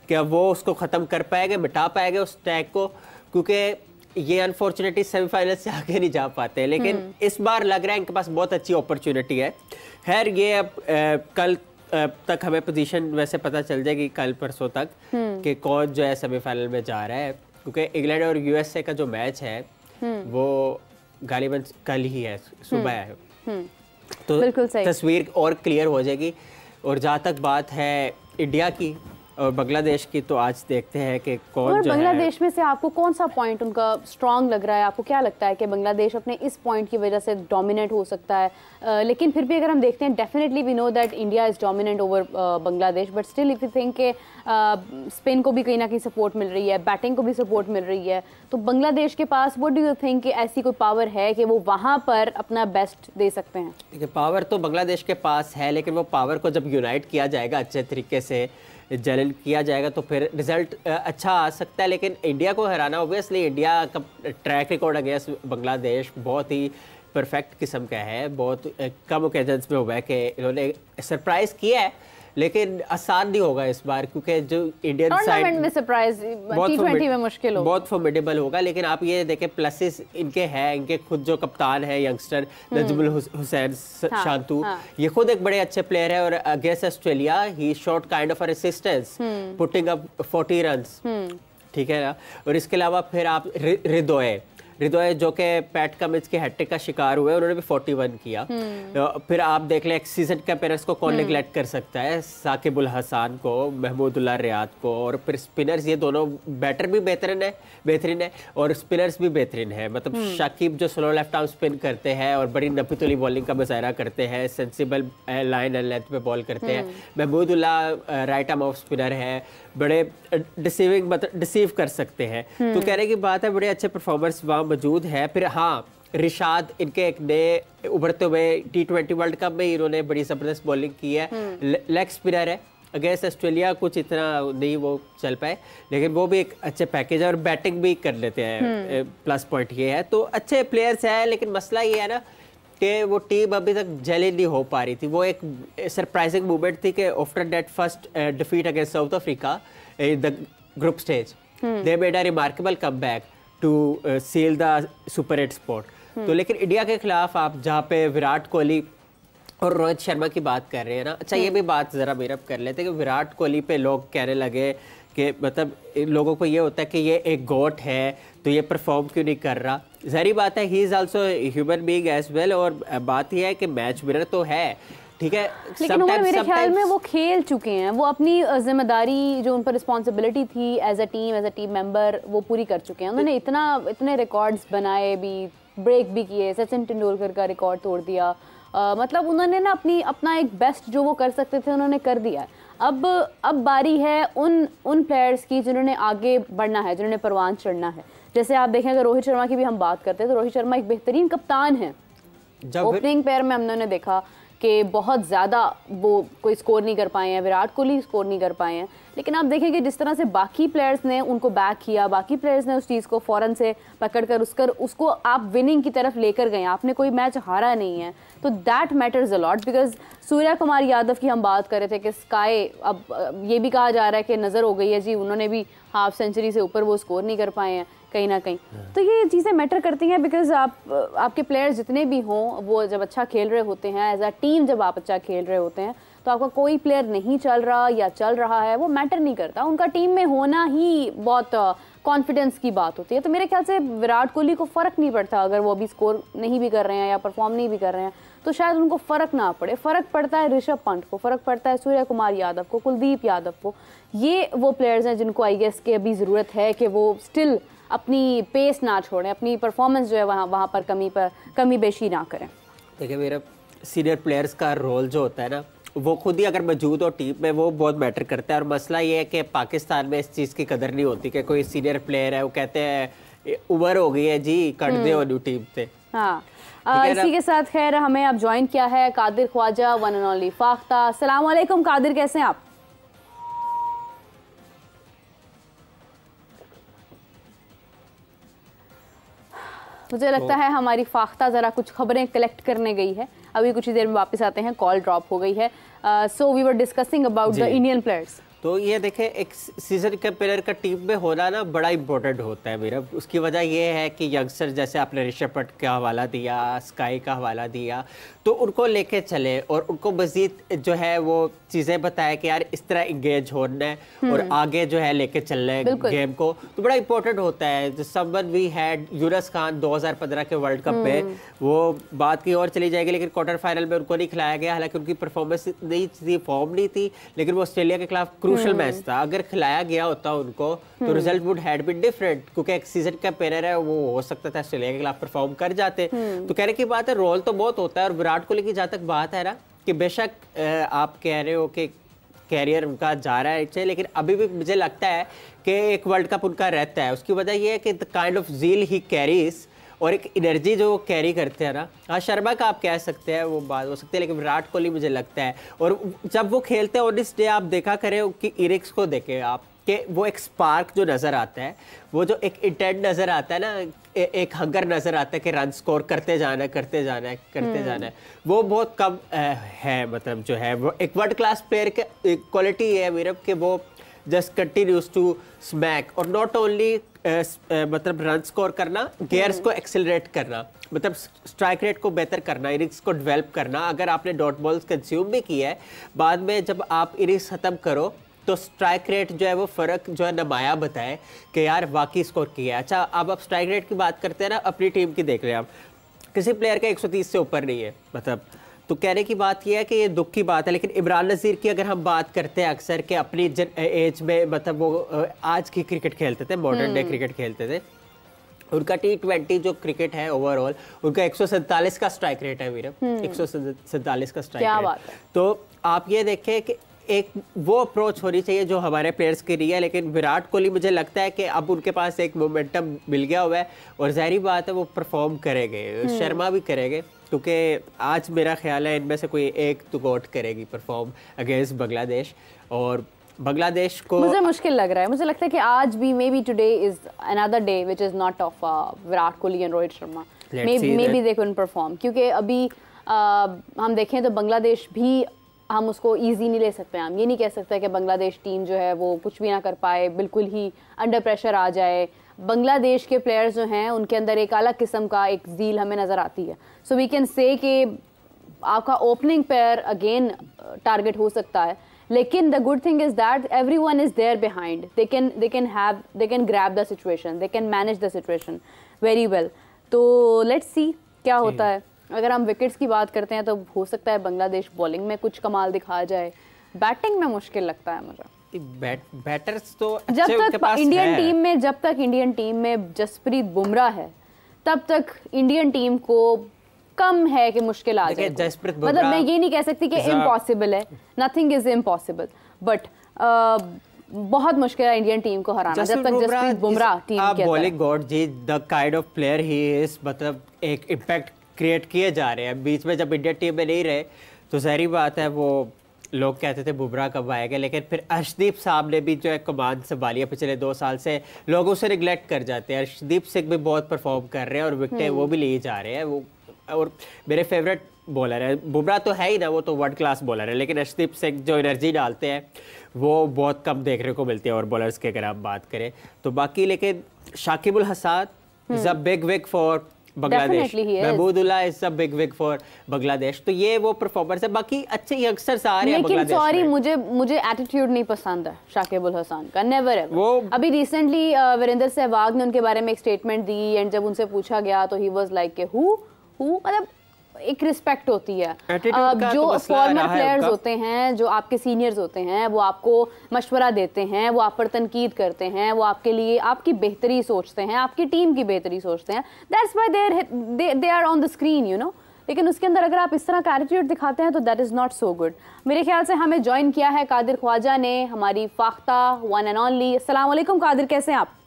क्या वो उसको ख़त्म कर पाएंगे, मिटा पाएंगे उस टैग को, क्योंकि ये अनफॉर्चुनेटली सेमीफाइनल से आगे नहीं जा पाते। लेकिन इस बार लग रहा है इनके पास बहुत अच्छी अपॉर्चुनिटी है। खैर ये अब कल तक हमें पोजीशन वैसे पता चल जाएगी, कल परसों तक, कि कौन जो है सेमीफाइनल में जा रहा है, क्योंकि इंग्लैंड और यूएसए का जो मैच है वो गालिबन कल ही है, सुबह है। तो तस्वीर और क्लियर हो जाएगी। और जहाँ तक बात है इंडिया की और बांग्लादेश की, तो आज देखते हैं कि कौन और जो बांग्लादेश में से आपको कौन सा पॉइंट उनका स्ट्रांग लग रहा है? आपको क्या लगता है कि बांग्लादेश अपने इस पॉइंट की वजह से डोमिनेट हो सकता है? लेकिन फिर भी अगर हम देखते हैं, definitely we know that India is dominant over Bangladesh, but still if you think के स्पिन को भी कहीं ना कहीं सपोर्ट मिल रही है, बैटिंग को भी सपोर्ट मिल रही है, तो बांग्लादेश के पास व्हाट डू यू थिंक कि ऐसी कोई पावर है कि वो वहाँ पर अपना बेस्ट दे सकते हैं? देखिए, पावर तो बांग्लादेश के पास है, लेकिन वो पावर को जब यूनाइट किया जाएगा, अच्छे तरीके से जल किया जाएगा, तो फिर रिजल्ट अच्छा आ सकता है। लेकिन इंडिया को हराना, ऑब्वियसली इंडिया का ट्रैक रिकॉर्ड अगेंस्ट बांग्लादेश बहुत ही परफेक्ट किस्म का है। बहुत कम ओकेजन्स में हुआ है कि इन्होंने सरप्राइज किया है, लेकिन आसान नहीं होगा इस बार, क्योंकि जो इंडियन साइड में सरप्राइज T20 में मुश्किल होगा, बहुत फॉर्मिडेबल होगा। लेकिन आप ये देखें, प्लसेस इनके हैं, इनके खुद जो कप्तान है यंगस्टर नजमुल हुसैन शांतु, ये खुद एक बड़े अच्छे प्लेयर है। और against Australia he shot kind of a resistance, putting up 40 runs, ठीक है ना। और इसके अलावा फिर आप हृदय जो कि पैट कमिंस के हैट्रिक का शिकार हुए, उन्होंने भी 41 किया। फिर आप देख लें, एक सीजन के अपेयरेंस को कौन नेगलेक्ट कर सकता है, साकिब उल हसन को, महमूदुल्लाह रियाद को। और फिर स्पिनर्स, ये दोनों बैटर भी बेहतरीन है और स्पिनर्स भी बेहतरीन है। मतलब शाकिब जो स्लो लेफ्ट आर्म स्पिन करते हैं और बड़ी नपीतुली बॉलिंग का मुजाहरा करते हैं, सेंसिबल लाइन एंड लेंथ पे बॉल करते हैं। Mahmudullah right arm off spinner है, बड़े डिसीव कर सकते हैं। तो कहने की बात है, बड़े अच्छे परफॉर्मर्स वहाँ मौजूद है। फिर हाँ, रिशाद इनके एक नए उभरते हुए T20 वर्ल्ड कप में इन्होंने बड़ी ज़बरदस्त बॉलिंग की है। लेग स्पिनर है, अगेंस्ट ऑस्ट्रेलिया कुछ इतना नहीं वो चल पाए, लेकिन वो भी एक अच्छे पैकेज है और बैटिंग भी कर लेते हैं। प्लस पॉइंट ये है, तो अच्छे प्लेयर्स हैं। लेकिन मसला ये है ना कि वो टीम अभी तक जेल नहीं हो पा रही थी। वो एक सरप्राइजिंग मूवमेंट थी कि after that first defeat against South Africa in the group stage, they made a remarkable comeback to seal the super 8 spot. तो लेकिन इंडिया के खिलाफ आप जहाँ पे विराट कोहली और रोहित शर्मा की बात कर रहे हैं ना, अच्छा ये भी बात ज़रा मेरा कर लेते हैं कि विराट कोहली पे लोग कहने लगे कि मतलब लोगों को ये होता है कि ये एक गोट है तो ये परफॉर्म क्यों नहीं कर रहा। ज़ाहिर बात है, he is also human being as well. और बात यह है कि मैच विनर तो है, ठीक है, लेकिन उन्होंने मेरे ख्याल में वो खेल चुके हैं, वो अपनी जिम्मेदारी जो उन पर रिस्पॉन्सिबिलिटी थी एज अ टीम मेंबर, वो पूरी कर चुके हैं। उन्होंने इतने रिकॉर्ड्स बनाए भी, ब्रेक भी किए, सचिन तेंदुलकर का रिकॉर्ड तोड़ दिया। मतलब उन्होंने ना अपना एक बेस्ट जो वो कर सकते थे उन्होंने कर दिया। अब बारी है उन प्लेयर्स की जिन्होंने आगे बढ़ना है, जिन्होंने परवान चढ़ना है। जैसे आप देखें, अगर रोहित शर्मा की भी हम बात करते हैं तो रोहित शर्मा एक बेहतरीन कप्तान है। ओपनिंग पेयर में हमने देखा कि बहुत ज़्यादा वो कोई स्कोर नहीं कर पाए हैं, विराट कोहली स्कोर नहीं कर पाए हैं। लेकिन आप देखें कि जिस तरह से बाकी प्लेयर्स ने उनको बैक किया, बाकी प्लेयर्स ने उस चीज़ को फ़ौरन से पकड़कर उसको आप विनिंग की तरफ लेकर गए, आपने कोई मैच हारा नहीं है, तो that matters a lot. Because Surya Kumar Yadav की हम बात कर रहे थे कि स्काई, अब ये भी कहा जा रहा है कि नज़र हो गई है जी, उन्होंने भी हाफ सेंचुरी से ऊपर वो स्कोर नहीं कर पाए हैं कहीं ना कहीं। तो ये चीज़ें मैटर करती हैं, बिकॉज आपके प्लेयर्स जितने भी हों, वो जब अच्छा खेल रहे होते हैं, एज अ टीम जब आप अच्छा खेल रहे होते हैं, तो आपका कोई प्लेयर नहीं चल रहा या चल रहा है वो मैटर नहीं करता, उनका टीम में होना ही बहुत कॉन्फिडेंस की बात होती है। तो मेरे ख्याल से विराट कोहली को फ़र्क नहीं पड़ता अगर वो अभी स्कोर नहीं भी कर रहे हैं या परफॉर्म नहीं भी कर रहे हैं, तो शायद उनको फ़र्क ना पड़े। फ़र्क पड़ता है ऋषभ पंत को, फ़र्क पड़ता है सूर्य कुमार यादव को, कुलदीप यादव को। ये वो प्लेयर्स हैं जिनको आई गेस के अभी ज़रूरत है कि वो स्टिल अपनी पेस ना छोड़ें, अपनी परफॉर्मेंस जो है वहाँ पर कमी बेशी ना करें। देखिए, मेरा सीनियर प्लेयर्स का रोल जो होता है ना, वो खुद ही अगर मौजूद हो टीम में, वो बहुत मैटर करता है। और मसला ये है कि पाकिस्तान में इस चीज़ की कदर नहीं होती कि कोई सीनियर प्लेयर है, वो कहते हैं उम्र हो गई है जी, कट दे न्यू टीम से, हाँ इसी के साथ खैर हमें अब ज्वाइन किया है Qadir Khawaja, one and only Fakhta. अस्सलाम वालेकुम कादिर, कैसे हैं आप? मुझे लगता है हमारी फाख्ता ज़रा कुछ खबरें कलेक्ट करने गई है, अभी कुछ ही देर में वापस आते हैं, कॉल ड्रॉप हो गई है। So we were discussing about the Indian players. तो ये देखें, एक सीजन के प्लेयर का टीम में होना ना बड़ा इंपॉर्टेंट होता है मेरा। उसकी वजह ये है कि यंगस्टर जैसे आपने ऋषभ पंत का हवाला दिया, स्काई का हवाला दिया, तो उनको लेके चले और उनको मजीद जो है वो चीज़ें बताएं कि यार इस तरह इंगेज होना है और आगे जो है लेके चलना है गेम को, तो बड़ा इंपॉर्टेंट होता है। Someone we had Younis Khan 2015 के वर्ल्ड कप में, वो बात की और चली जाएगी, लेकिन क्वार्टर फाइनल में उनको नहीं खिलाया गया। हालांकि उनकी परफॉर्मेंस नहीं थी, फॉर्म नहीं थी, लेकिन वो ऑस्ट्रेलिया के खिलाफ क्रूशल मैच था। अगर खिलाया गया होता उनको तो result would had been different, क्योंकि एक सीजन का प्लेयर है, वो हो सकता था ऑस्ट्रेलिया के खिलाफ परफॉर्म कर जाते। तो कहने की बात है, रोल तो बहुत होता है। और विराट कोहली की जहाँ तक बात है ना, कि बेशक आप कह रहे हो कि कैरियर उनका जा रहा है, लेकिन अभी भी मुझे लगता है कि एक वर्ल्ड कप उनका रहता है। उसकी वजह यह है कि the kind of zeal he carries और एक एनर्जी जो वो कैरी करते हैं ना। हाँ, शर्मा का आप कह सकते हैं, वो बात हो सकती है, लेकिन विराट कोहली मुझे लगता है। और जब वो खेलते हैं ऑन दिस डे, आप देखा करें कि इनिंग्स को देखें आप, कि वो एक स्पार्क जो नज़र आता है, वो जो एक इंटेंट नज़र आता है ना, एक हंगर नज़र आता है कि रन स्कोर करते जाना है, करते जाना है, करते जाना है, वो बहुत कम है। मतलब जो है वो एक वर्ल्ड क्लास प्लेयर की क्वालिटी है वीरव, कि वो जस्ट कंटिन्यूज टू स्मैक और नॉट ओनली मतलब रन स्कोर करना, गेयर्स को एक्सेलरेट करना, मतलब स्ट्राइक रेट को बेहतर करना, इनिंग्स को डेवलप करना। अगर आपने डॉट बॉल्स कंज्यूम भी किया है, बाद में जब आप इनिंग्स ख़त्म करो तो स्ट्राइक रेट जो है वो फ़र्क जो है नमाया बताए कि यार वाकई स्कोर किया है। अच्छा, अब आप स्ट्राइक रेट की बात करते हैं ना, अपनी टीम की देख रहे हैं आप, किसी प्लेयर का 130 से ऊपर नहीं है मतलब। तो कहने की बात यह है कि ये दुख की बात है। लेकिन इमरान नज़ीर की अगर हम बात करते हैं अक्सर कि अपनी एज में, मतलब वो आज की क्रिकेट खेलते थे, मॉडर्न डे क्रिकेट खेलते थे, उनका T20 जो क्रिकेट है ओवरऑल, उनका 147 का स्ट्राइक रेट है वीर, 147 का स्ट्राइक रेट। तो आप ये देखें कि एक वो अप्रोच होनी चाहिए जो हमारे प्लेयर्स के लिए है। लेकिन विराट कोहली मुझे लगता है कि अब उनके पास एक मोमेंटम मिल गया हुआ है और ज़ाहिर बात है वो परफॉर्म करेंगे, शर्मा भी करेंगे, क्योंकि आज मेरा ख्याल है इनमें से कोई एक तो गॉट करेगी परफॉर्म अगेंस्ट बांग्लादेश। और बांग्लादेश को मुझे मुश्किल लग रहा है, मुझे लगता है कि आज भी may be today is another day which is not of Virat Kohli and Rohit Sharma, may be they can perform. क्योंकि अभी हम देखें तो बांग्लादेश भी, हम उसको इजी नहीं ले सकते। हम ये नहीं कह सकते कि बांग्लादेश टीम जो है वो कुछ भी ना कर पाए, बिल्कुल ही अंडर प्रेशर आ जाए। बांग्लादेश के प्लेयर्स जो हैं उनके अंदर एक अलग किस्म का एक ज़ील हमें नज़र आती है। सो वी कैन से कि आपका ओपनिंग पेयर अगेन टारगेट हो सकता है, लेकिन the good thing is that everyone is there behind, they can grab the situation, they can manage the situation very well. तो लेट्स सी क्या होता है। अगर हम विकेट्स की बात करते हैं तो हो सकता है बांग्लादेश बॉलिंग में कुछ कमाल दिखा जाए, बैटिंग में मुश्किल लगता है मुझे। बैटर्स तो जब तक इंडियन टीम में जसप्रीत बुमराह है, तब तक इंडियन टीम को कम है कि मुश्किल आ जाए। मतलब मैं ये नहीं कह सकती कि इम्पॉसिबल है, नथिंग इज इम्पॉसिबल, बट बहुत मुश्किल है इंडियन टीम को हराना जब तक जसप्रीत बुमराह टीम के अंदर। Bowling god ji, the kind of player he is, मतलब एक इम्पैक्ट क्रिएट किए जा रहे हैं। बीच में जब इंडियन टीम में नहीं रहे तो ज़ाहिर बात है वो लोग कहते थे बुमराह कब आएगा, लेकिन फिर अर्शदीप साहब ने भी जो है कमान संभाली है पिछले 2 साल से, लोग उसे निगलेक्ट कर जाते हैं। अर्शदीप सिंह भी बहुत परफॉर्म कर रहे हैं और विकेट वो भी लिए जा रहे हैं। वो और मेरे फेवरेट बॉलर है, बुमराह तो है ही ना, वो तो वर्ल्ड क्लास बॉलर है, लेकिन अर्शदीप सिंह जो एनर्जी डालते हैं वो बहुत कम देखने को मिलती है और बॉलर्स की अगर आप बात करें तो। बाकी लेकिन Shakib ul Hasan is a big wig for Bangladesh, Mahmudullah is a big wig for Bangladesh. तो ये वो परफॉर्मर्स है, बाकी अच्छे यंगस्टर्स आ रहे हैं बांग्लादेश में। लेकिन सॉरी, मुझे एटीट्यूड नहीं पसंद है शाकिब उल हसन का, नेवर एवर। वो अभी रिसेंटली वीरेंद्र सहवाग ने उनके बारे में एक स्टेटमेंट दी एंड जब उनसे पूछा गया तो ही वाज लाइक के हु मतलब एक रिस्पेक्ट होती है। जो फॉर्मर प्लेयर्स होते हैं, जो आपके सीनियर्स होते हैं, वो आपको मशवरा देते हैं, वो आप पर तनकीद करते हैं, वो आपके लिए आपकी बेहतरी सोचते हैं, आपकी टीम की बेहतरी सोचते हैं। That's why they are on the screen, you know. लेकिन उसके अंदर अगर आप इस तरह का एटीट्यूड दिखाते हैं तो that is not so good. मेरे ख्याल से हमें ज्वाइन किया है कादिर ख्वाजा ने, हमारी फाख्ता वन एंड ओनली। अस्सलाम वालेकुम कादिर, कैसे हैं आप?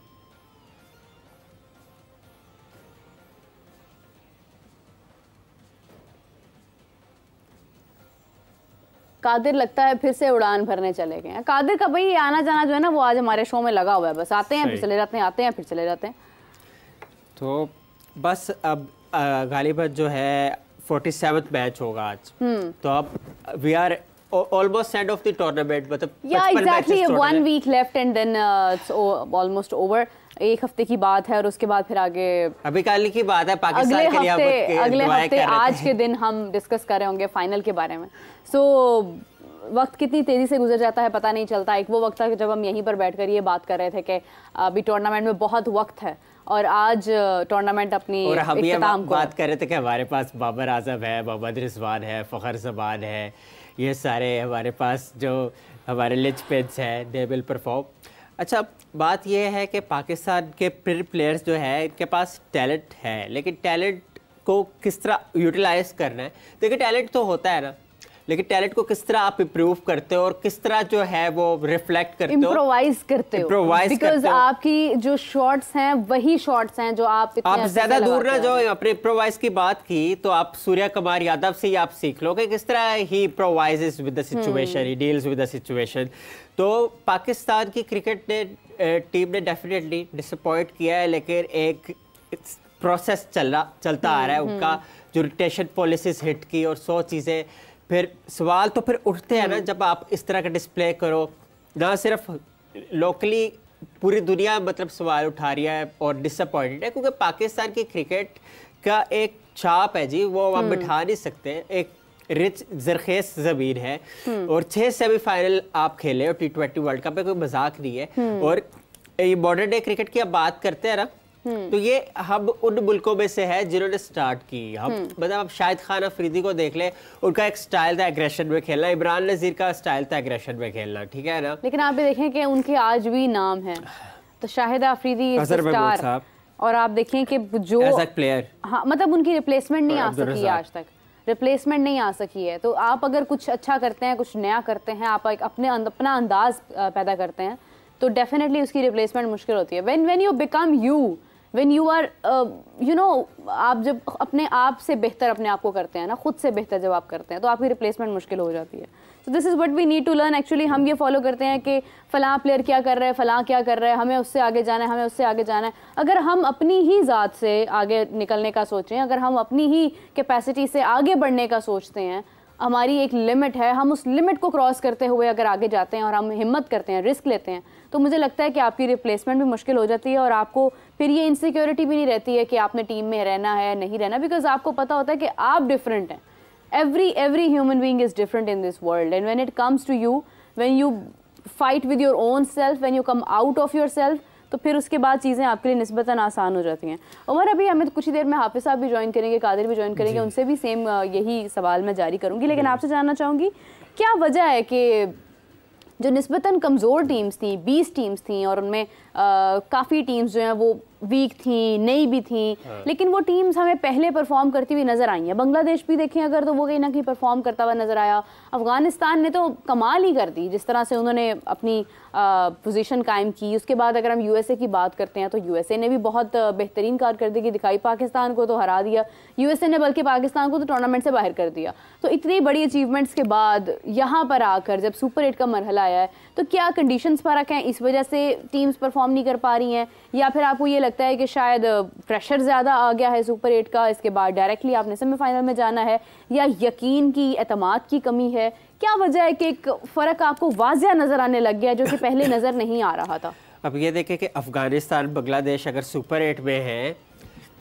कादिर लगता है फिर से उड़ान भरने चले गए हैं। कादिर का भाई आना जाना जो है ना वो आज हमारे शो में लगा हुआ है, बस आते हैं फिर चले जाते हैं, आते हैं फिर चले जाते हैं। तो बस अब गालिबन जो है 47th मैच होगा आज, तो अब we are almost end of the tournament, मतलब या exactly 1 week left and then it's almost over. एक हफ्ते की बात है और उसके बाद फिर आगे अभी कल की बात है, पाकिस्तान के लिए अगले हफ्ते आज के दिन हम डिस्कस कर रहे होंगे फाइनल के बारे में। सो वक्त कितनी तेजी से गुजर जाता है पता नहीं चलता। एक वो वक्त था जब हम यहीं पर बैठकर ये बात कर रहे थे कि अभी टूर्नामेंट में बहुत वक्त है और आज टूर्नामेंट अपनी और हम ये इख्तिताम को बात कर रहे थे कि हमारे पास बाबर आजम है, मोहम्मद रिजवान है, फ़खर जमान है, ये सारे हमारे पास जो हमारे लिच पेंस हैं, दे विल परफॉर्म। अच्छा, बात यह है कि पाकिस्तान के प्लेयर्स जो है इनके पास टैलेंट है, लेकिन टैलेंट को किस तरह यूटिलाइज करना है। देखिए टैलेंट तो होता है ना, लेकिन टैलेंट को किस तरह आप इम्प्रूव करते हो और किस तरह जो है वो रिफ्लेक्ट करते हो, इम्प्रोवाइज करते हो, बिकॉज आपकी जो शॉट्स हैं वही शॉट्स हैं जो आप ज्यादा दूर ना जो अपने इम्प्रोवाइज की बात की तो आप सूर्य कुमार यादव से ही आप सीख लो कि किस तरह he improvises with the situation, he deals with the situation. तो पाकिस्तान की क्रिकेट ने टीम ने डेफिनेटली डिसअपॉइंट किया है, लेकिन एक प्रोसेस चलता आ रहा है उनका, जो रोटेशन पॉलिसीज हिट की और 100 चीज़ें। फिर सवाल तो फिर उठते हैं ना जब आप इस तरह का डिस्प्ले करो, ना सिर्फ लोकली पूरी दुनिया मतलब सवाल उठा रही है और डिसअपॉइंटेड है, क्योंकि पाकिस्तान की क्रिकेट का एक छाप है जी, वो आप बिठा नहीं सकते। एक रिच जरखेज ज़मीन है और 6 सेमीफाइनल आप खेले और T20 वर्ल्ड कप में, कोई मजाक नहीं है। और ये मॉडर्न डे क्रिकेट की आप बात करते हैं ना, तो ये हम उन मुल्कों में से है जिन्होंने स्टार्ट की। हम मतलब आप शाहिद खान अफरीदी को देख ले, उनका एक स्टाइल था एग्रेशन में खेलना, इमरान नजीर का स्टाइल था एग्रेशन में खेलना, ठीक है ना। लेकिन आप भी देखें कि उनके आज भी नाम है, तो शाहिद अफरीदी स्टार, और आप देखें कि जो प्लेयर, हाँ मतलब उनकी रिप्लेसमेंट नहीं आ सकी है, आज तक रिप्लेसमेंट नहीं आ सकी है। तो आप अगर कुछ अच्छा करते हैं, कुछ नया करते हैं, आप एक अपना अंदाज पैदा करते हैं, तो डेफिनेटली उसकी रिप्लेसमेंट मुश्किल होती है। When you become you, when you are you know, आप जब अपने आप से बेहतर अपने आप को करते हैं ना, खुद से बेहतर जब आप करते हैं, तो आपकी रिप्लेसमेंट मुश्किल हो जाती है। So this is what we need to learn. Actually हम ये फॉलो करते हैं कि फ़लाँ प्लेयर क्या कर रहा है, फ़लाँ क्या कर रहा है, हमें उससे आगे जाना है, हमें उससे आगे जाना है। अगर हम अपनी ही ज़ात से आगे निकलने का सोचें, अगर हम अपनी ही कैपेसिटी से आगे बढ़ने का सोचते हैं, हमारी एक लिमिट है, हम उस लिमिट को क्रॉस करते हुए अगर आगे जाते हैं और हम हिम्मत करते हैं, रिस्क लेते हैं, तो मुझे लगता है कि आपकी रिप्लेसमेंट भी मुश्किल हो जाती है और आपको फिर ये इनसिक्योरिटी भी नहीं रहती है कि आपने टीम में रहना है नहीं रहना, बिकॉज आपको पता होता है कि आप डिफरेंट हैं। every human being is different in this world, and when it comes to you, when you fight with your own self, when you come out of yourself, तो फिर उसके बाद चीज़ें आपके लिए निस्बतन आसान हो जाती हैं। उमर, अभी हमें तो कुछ ही देर में हाफिज़ साहब भी ज्वाइन करेंगे, कादिर भी ज्वाइन करेंगे, उनसे भी सेम यही सवाल मैं जारी करूँगी, लेकिन आपसे जानना चाहूँगी क्या वजह है कि जो निस्बतन कमज़ोर टीम्स थी, 20 टीम्स थी और उनमें काफ़ी टीम्स जो हैं वो वीक थी, नई भी थी, लेकिन वो टीम्स हमें पहले परफॉर्म करती हुई नज़र आई हैं। बांग्लादेश भी देखें अगर, तो वो कहीं ना कहीं परफॉर्म करता हुआ नज़र आया। अफ़गानिस्तान ने तो कमाल ही कर दी जिस तरह से उन्होंने अपनी पोजीशन कायम की। उसके बाद अगर हम यूएसए की बात करते हैं तो यूएसए ने भी बहुत बेहतरीन कारकर्दगी दिखाई, पाकिस्तान को तो हरा दिया, यूएसए ने बल्कि पाकिस्तान को तो टूर्नामेंट से बाहर कर दिया। तो इतनी बड़ी अचीवमेंट्स के बाद यहाँ पर आकर जब सुपर 8 का मरहला आया है, तो क्या कंडीशंस फ़र्क हैं, इस वजह से टीम्स परफॉर्म नहीं कर पा रही हैं, या फिर आपको ये लगता है कि शायद प्रेशर ज़्यादा आ गया है सुपर 8 का, इसके बाद डायरेक्टली आपने सेमीफाइनल में जाना है, या यकीन की, एतमाद की कमी है? क्या वजह है कि एक फ़र्क आपको वाज़िया नज़र आने लग गया जो कि पहले नज़र नहीं आ रहा था? अब ये देखें कि अफगानिस्तान, बांग्लादेश अगर सुपर 8 में है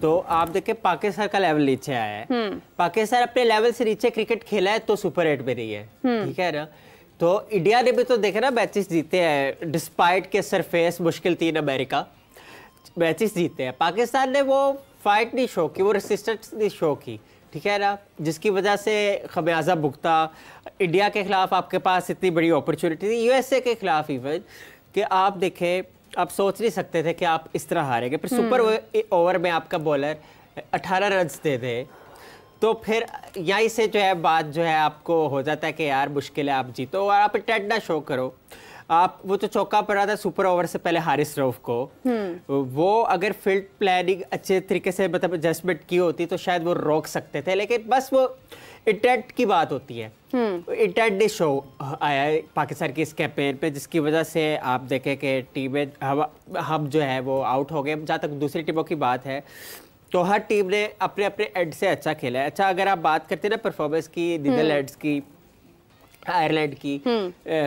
तो आप देखें पाकिस्तान का लेवल नीचे आया है। पाकिस्तान अपने लेवल से नीचे क्रिकेट खेला है तो सुपर 8 में नहीं है, ठीक है ना। तो इंडिया ने भी तो देखे ना मैचेस जीते हैं, डिस्पाइट के सरफेस मुश्किल 3 अमेरिका मैचेस जीते हैं। पाकिस्तान ने वो फाइट नहीं शो की, वो रेसिस्टेंस नहीं शो की, ठीक है ना, जिसकी वजह से खमियाजा भुगता। इंडिया के खिलाफ आपके पास इतनी बड़ी अपॉर्चुनिटी थी, यूएसए के खिलाफ इवन, कि आप देखें आप सोच नहीं सकते थे कि आप इस तरह हारेंगे। फिर सुपर ओवर में आपका बॉलर 18 रन दे दे, तो फिर यहीं से जो है बात जो है आपको हो जाता है कि यार मुश्किल है, आप जीतो और आप इंटेंट ना शो करो। आप वो तो चौका पड़ा था सुपर ओवर से पहले हारिस रऊफ को, वो अगर फील्ड प्लानिंग अच्छे तरीके से मतलब एडजस्टमेंट की होती तो शायद वो रोक सकते थे, लेकिन बस वो इंटेंट की बात होती है। इंटेंट ने शो आया है पाकिस्तान की इस कैंपेन पे, जिसकी वजह से आप देखें कि टीमें हम जो है वो आउट हो गए। जहाँ तक दूसरी टीमों की बात है तो हर टीम ने अपने अपने एंड से अच्छा खेला है। अच्छा, अगर आप बात करते हैं ना परफॉर्मेंस की, नीदरलैंड्स की, आयरलैंड की,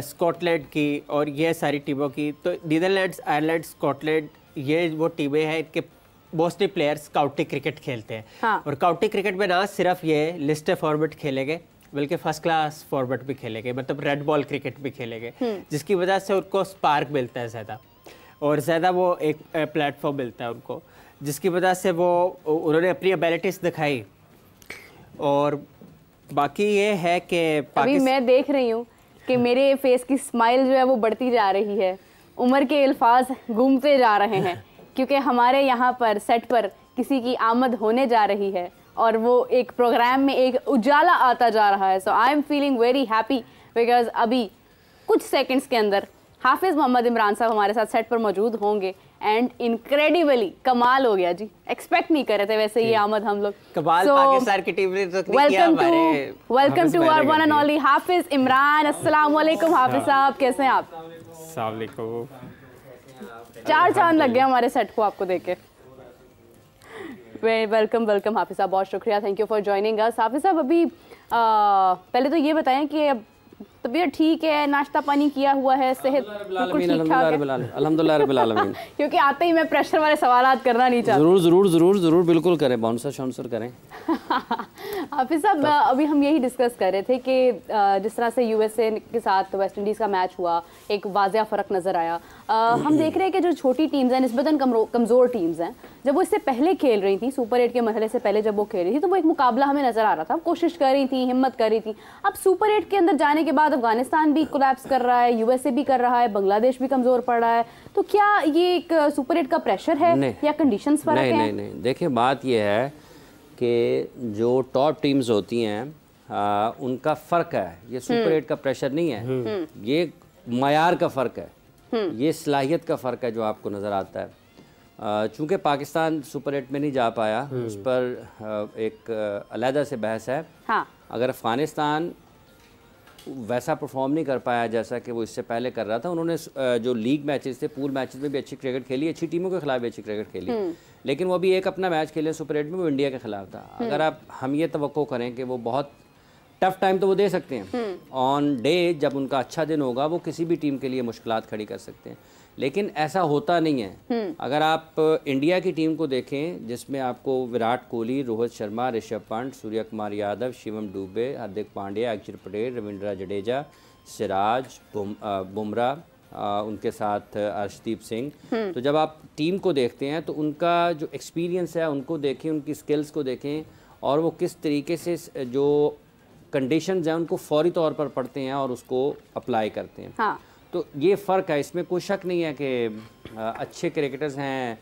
स्कॉटलैंड की और ये सारी टीमों की, तो नीदरलैंड्स, आयरलैंड, स्कॉटलैंड ये वो टीमें हैं, इनके मोस्टली प्लेयर्स काउंटी क्रिकेट खेलते हैं। हाँ। और काउंटी क्रिकेट में ना सिर्फ ये लिस्ट फॉर्मेट खेलेंगे, बल्कि फर्स्ट क्लास फॉर्मेट भी खेलेंगे, मतलब रेड बॉल क्रिकेट भी खेलेंगे, जिसकी वजह से उनको स्पार्क मिलता है ज़्यादा, और ज़्यादा वो एक प्लेटफॉर्म मिलता है उनको, जिसकी वजह से वो उन्होंने अपनी एबिलिटीज़ दिखाई। और बाकी ये है कि अभी मैं देख रही हूँ कि मेरे फेस की स्माइल जो है वो बढ़ती जा रही है, उम्र के अल्फाज घूमते जा रहे हैं, क्योंकि हमारे यहाँ पर सेट पर किसी की आमद होने जा रही है और वो एक प्रोग्राम में एक उजाला आता जा रहा है। So I am feeling very happy because अभी कुछ सेकंड्स के अंदर हाफिज़ मोहम्मद इमरान साहब हमारे साथ सेट पर मौजूद होंगे एंड इनक्रेडिबली कमाल हो गया जी, एक्सपेक्ट नहीं कर रहे थे वैसे ये आमद हम लोग। कमाल पाकिस्तान की टीम ने तो किया। Welcome to our one and only Hafiz Imran. अस्सलाम वालेकुम हाफिज़ साहब, कैसे हैं आप? अस्सलाम वालेकुम। 4 चांद लग गए हमारे सेट को आपको देख के। वेलकम वेलकम हाफिज़ साहब, बहुत शुक्रिया, thank you for joining us. हाफिज़ साहब अभी पहले तो ये बताएं कि अब तबीयत ठीक है, नाश्ता पानी किया हुआ है, सेहत बिल्कुल ठीक ठाक है? अल्हम्दुलिल्लाह रब्बिल आलमीन। क्योंकि आते ही मैं प्रेशर वाले सवालात करना नहीं चाहती। जरूर जरूर जरूर जरूर बिल्कुल करें, बाउंसर शाउंसर करें। हाफिज़ साहब अभी हम यही डिस्कस कर रहे थे कि जिस तरह से यूएसए के साथ वेस्ट इंडीज़ का मैच हुआ, एक वाज़िया फ़र्क नज़र आया। हम देख रहे हैं कि जो छोटी टीम्स हैं, निस्बतन कमज़ोर टीम्स हैं, जब वो इससे पहले खेल रही थी, सुपर 8 के मरहले से पहले जब वो खेल रही थी, तो वो एक मुकाबला हमें नज़र आ रहा था, कोशिश कर रही थी, हिम्मत कर रही थी। अब सुपर 8 के अंदर जाने के बाद अफगानिस्तान भी कोलैप्स कर रहा है, यूएसए भी कर रहा है, बांग्लादेश भी कमज़ोर पड़ रहा है, तो क्या ये एक सुपर 8 का प्रेशर है या कंडीशंस फर्क है? नहीं, देखिए बात ये है कि जो टॉप टीम्स होती हैं उनका फ़र्क है, ये सुपर 8 का प्रेशर नहीं है, ये मयार का फ़र्क है, ये सलाहियत का फ़र्क है जो आपको नज़र आता है। चूँकि पाकिस्तान सुपर 8 में नहीं जा पाया, उस पर एक अलहदा से बहस है। हाँ। अगर अफ़गानिस्तान वैसा परफॉर्म नहीं कर पाया जैसा कि वो इससे पहले कर रहा था, उन्होंने जो लीग मैचेस थे, पूल मैचेस में भी अच्छी क्रिकेट खेली, अच्छी टीमों के खिलाफ भी अच्छी क्रिकेट खेली, लेकिन वो अभी एक अपना मैच खेले सुपर 8 में, वो इंडिया के खिलाफ था। अगर हम ये तवक्को करें कि वो बहुत टफ टाइम तो वो दे सकते हैं, ऑन डे जब उनका अच्छा दिन होगा वो किसी भी टीम के लिए मुश्किलात खड़ी कर सकते हैं, लेकिन ऐसा होता नहीं है। अगर आप इंडिया की टीम को देखें, जिसमें आपको विराट कोहली, रोहित शर्मा, ऋषभ पंत, सूर्य कुमार यादव, शिवम दुबे, हार्दिक पांड्या, अक्षर पटेल, रविंद्र जडेजा, सिराज, बुमराह, उनके साथ अर्शदीप सिंह, तो जब आप टीम को देखते हैं तो उनका जो एक्सपीरियंस है उनको देखें, उनकी स्किल्स को देखें, और वो किस तरीके से जो कंडीशंस हैं उनको फौरी तौर पर पढ़ते हैं और उसको अप्लाई करते हैं। हाँ। तो ये फ़र्क है, इसमें कोई शक नहीं है कि अच्छे क्रिकेटर्स हैं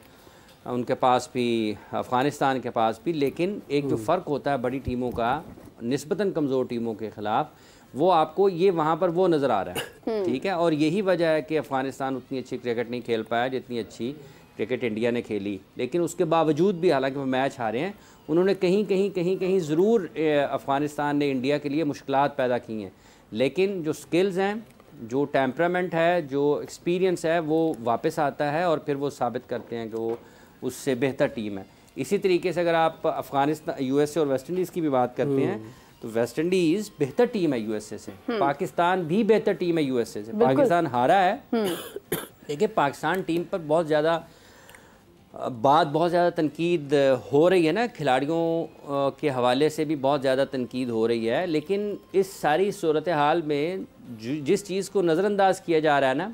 उनके पास भी, अफ़गानिस्तान के पास भी, लेकिन एक जो फ़र्क होता है बड़ी टीमों का निस्बतन कमज़ोर टीमों के ख़िलाफ़, वो आपको ये वहाँ पर वो नज़र आ रहा है। ठीक है, और यही वजह है कि अफ़गानिस्तान उतनी अच्छी क्रिकेट नहीं खेल पाया जितनी अच्छी क्रिकेट इंडिया ने खेली, लेकिन उसके बावजूद भी हालांकि वो मैच हारे हैं, उन्होंने कहीं ज़रूर अफ़गानिस्तान ने इंडिया के लिए मुश्किलात पैदा की हैं, लेकिन जो स्किल्स हैं, जो टेम्परामेंट है, जो एक्सपीरियंस है, वो वापस आता है और फिर वो साबित करते हैं कि वो उससे बेहतर टीम है। इसी तरीके से अगर आप अफ़गानिस्तान, यूएसए और वेस्ट इंडीज़ की भी बात करते हैं, तो वेस्ट इंडीज़ बेहतर टीम है यूएसए से, पाकिस्तान भी बेहतर टीम है यूएसए से। पाकिस्तान हारा है, देखिए पाकिस्तान टीम पर बहुत ज़्यादा तनकीद हो रही है ना, खिलाड़ियों के हवाले से भी बहुत ज़्यादा तनकीद हो रही है, लेकिन इस सारी सूरत हाल में जिस चीज़ को नज़रअंदाज किया जा रहा है ना,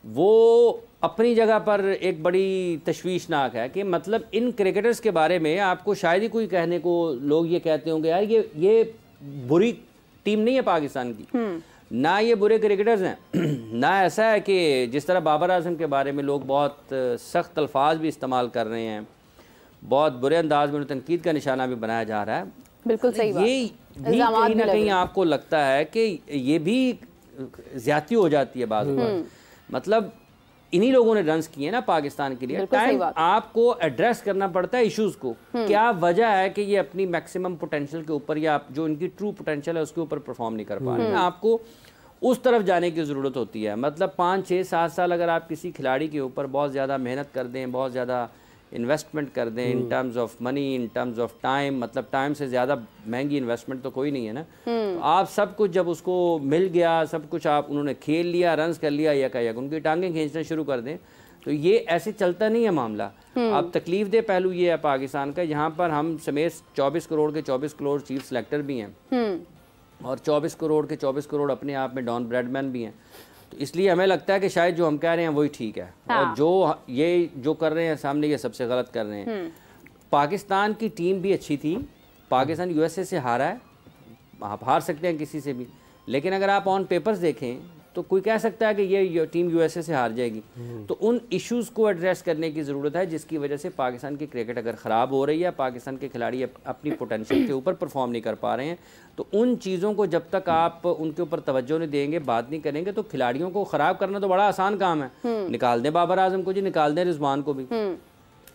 वो अपनी जगह पर एक बड़ी तशवीशनाक है कि मतलब इन क्रिकेटर्स के बारे में आपको शायद ही कोई कहने को लोग ये कहते होंगे यार ये बुरी टीम नहीं है पाकिस्तान की, ना ये बुरे क्रिकेटर्स हैं, ना ऐसा है कि जिस तरह बाबर आजम के बारे में लोग बहुत सख्त अल्फाज भी इस्तेमाल कर रहे हैं, बहुत बुरे अंदाज में उन्हें तनकीद का निशाना भी बनाया जा रहा है। बिल्कुल सही बात। ये भी कहीं ना कहीं आपको लगता है कि ये भी ज्यादती हो जाती है बाज़ बार। मतलब इन्हीं लोगों ने रन्स किए ना पाकिस्तान के लिए। टाइम आपको एड्रेस करना पड़ता है इश्यूज को, क्या वजह है कि ये अपनी मैक्सिमम पोटेंशियल के ऊपर या जो इनकी ट्रू पोटेंशियल है उसके ऊपर परफॉर्म नहीं कर पा रहे हैं। आपको उस तरफ जाने की ज़रूरत होती है। मतलब 5, 6, 7 साल अगर आप किसी खिलाड़ी के ऊपर बहुत ज़्यादा मेहनत कर दें, बहुत ज़्यादा इन्वेस्टमेंट कर दें in terms of money, in terms of time, मतलब टाइम से ज़्यादा महंगी इन्वेस्टमेंट तो कोई नहीं है ना। तो आप सब कुछ जब उसको मिल गया, सब कुछ आप उन्होंने खेल लिया, रन्स कर लिया, यकायक उनकी टांगें खींचना शुरू कर दें, तो ये ऐसे चलता नहीं है मामला। अब तकलीफ दे पहलू ये है पाकिस्तान का, यहाँ पर हम समेत 24 करोड़ के 24 करोड़ चीफ सेलेक्टर भी हैं और 24 करोड़ के 24 करोड़ अपने आप में डॉन ब्रैडमैन भी हैं। तो इसलिए हमें लगता है कि शायद जो हम कह रहे हैं वही ठीक है। और जो कर रहे हैं सामने ये सबसे गलत कर रहे हैं। पाकिस्तान की टीम भी अच्छी थी, पाकिस्तान यूएसए से हारा है, आप हार सकते हैं किसी से भी, लेकिन अगर आप ऑन पेपर्स देखें तो कोई कह सकता है कि ये टीम यूएसए से हार जाएगी। तो उन इश्यूज़ को एड्रेस करने की ज़रूरत है जिसकी वजह से पाकिस्तान की क्रिकेट अगर ख़राब हो रही है, पाकिस्तान के खिलाड़ी अपनी पोटेंशियल के ऊपर परफॉर्म नहीं कर पा रहे हैं, तो उन चीज़ों को जब तक आप उनके ऊपर तवज्जो नहीं देंगे, बात नहीं करेंगे, तो खिलाड़ियों को ख़राब करना तो बड़ा आसान काम है। निकाल दें बाबर आजम को जी, निकाल दें रिजवान को भी।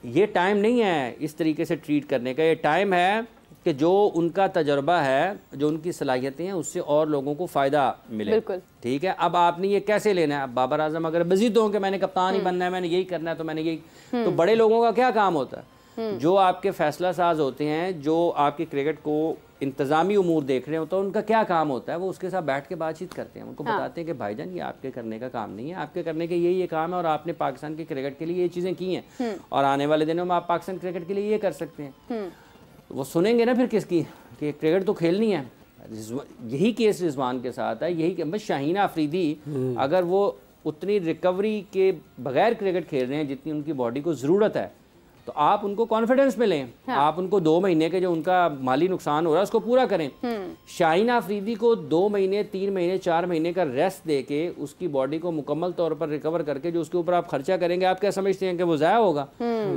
ये टाइम नहीं है इस तरीके से ट्रीट करने का। ये टाइम है कि जो उनका तजर्बा है, जो उनकी सलाहियतें हैं, उससे और लोगों को फ़ायदा मिले। ठीक है, अब आपने ये कैसे लेना है? अब बाबर आजम अगर बजीद हो कि मैंने कप्तान ही बनना है, मैंने यही करना है, तो मैंने यही, तो बड़े लोगों का क्या काम होता है? जो आपके फैसला साज होते हैं, जो आपकी क्रिकेट को इंतज़ामी उमूर देख रहे होते हैं, उनका क्या काम होता है? वो उसके साथ बैठ के बातचीत करते हैं, उनको बताते हैं कि भाईजान ये आपके करने का काम नहीं है, आपके करने के ये काम है और आपने पाकिस्तान की क्रिकेट के लिए ये चीज़ें की हैं और आने वाले दिनों में आप पाकिस्तान क्रिकेट के लिए ये कर सकते हैं। वो सुनेंगे ना फिर किसकी, कि क्रिकेट तो खेलनी है। यही केस रिजवान के साथ है, यही बस शाहीन आफरीदी अगर वो उतनी रिकवरी के बगैर क्रिकेट खेल रहे हैं जितनी उनकी बॉडी को ज़रूरत है, तो आप उनको कॉन्फिडेंस में लें। आप उनको 2 महीने के जो उनका माली नुकसान हो रहा है उसको पूरा करें। शाहीन आफरीदी को 2 महीने, 3 महीने, 4 महीने का रेस्ट देके उसकी बॉडी को मुकम्मल तौर पर रिकवर करके जो उसके ऊपर आप खर्चा करेंगे, आप क्या समझते हैं कि वो ज़ाया होगा?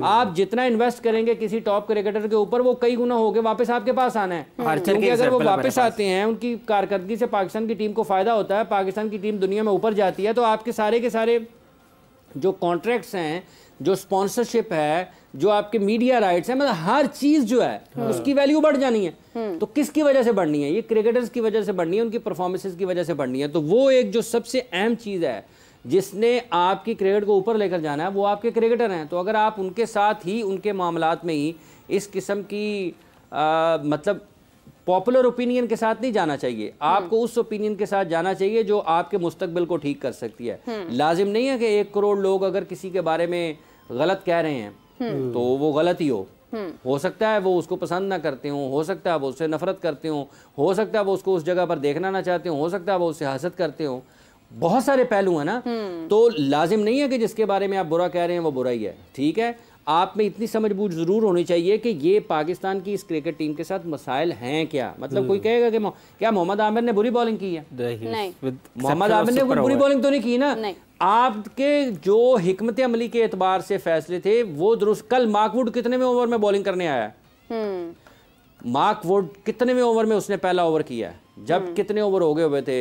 आप जितना इन्वेस्ट करेंगे किसी टॉप क्रिकेटर के ऊपर, वो कई गुना होके वापस आपके पास आना है। क्योंकि अगर वो वापस आते हैं, उनकी कारकर्दगी से पाकिस्तान की टीम को फ़ायदा होता है, पाकिस्तान की टीम दुनिया में ऊपर जाती है, तो आपके सारे के सारे जो कॉन्ट्रैक्ट्स हैं, जो स्पॉन्सरशिप है, जो आपके मीडिया राइट्स हैं, मतलब हर चीज़ जो है उसकी वैल्यू बढ़ जानी है। तो किसकी वजह से बढ़नी है? ये क्रिकेटर्स की वजह से बढ़नी है, उनकी परफॉर्मेंसेस की वजह से बढ़नी है। तो वो एक जो सबसे अहम चीज़ है जिसने आपकी क्रिकेट को ऊपर लेकर जाना है, वो आपके क्रिकेटर हैं। तो अगर आप उनके साथ ही, उनके मामलात में ही इस किस्म की मतलब पॉपुलर ओपिनियन के साथ नहीं जाना चाहिए। आपको उस ओपिनियन के साथ जाना चाहिए जो आपके मुस्तकबिल को ठीक कर सकती है। लाजिम नहीं है कि 1 करोड़ लोग अगर किसी के बारे में गलत कह रहे हैं तो वो गलत ही हो सकता है वो उसको पसंद ना करते हो सकता है वो उससे नफरत करते हो सकता है वो उसको उस जगह पर देखना ना चाहते हो सकता है वो उससे हसद करते हो। बहुत सारे पहलू हैं ना। तो लाजिम नहीं है कि जिसके बारे में आप बुरा कह रहे हैं वो बुरा ही है। ठीक है, आप में इतनी समझबूझ ज़रूर होनी चाहिए कि ये पाकिस्तान की इस क्रिकेट टीम के साथ मसाइल हैं क्या। मतलब कोई कहेगा कि क्या मोहम्मद आमिर ने बुरी बॉलिंग की है? नहीं, मोहम्मद आमिर ने बुरी बॉलिंग तो नहीं की ना। आपके जो हिकमत अमली के एतबार से फैसले थे वो दुरुस्त। कल मार्क वुड कितने में ओवर में बॉलिंग करने आया? मार्क वुड कितने में ओवर में उसने पहला ओवर किया? जब कितने ओवर हो गए हुए थे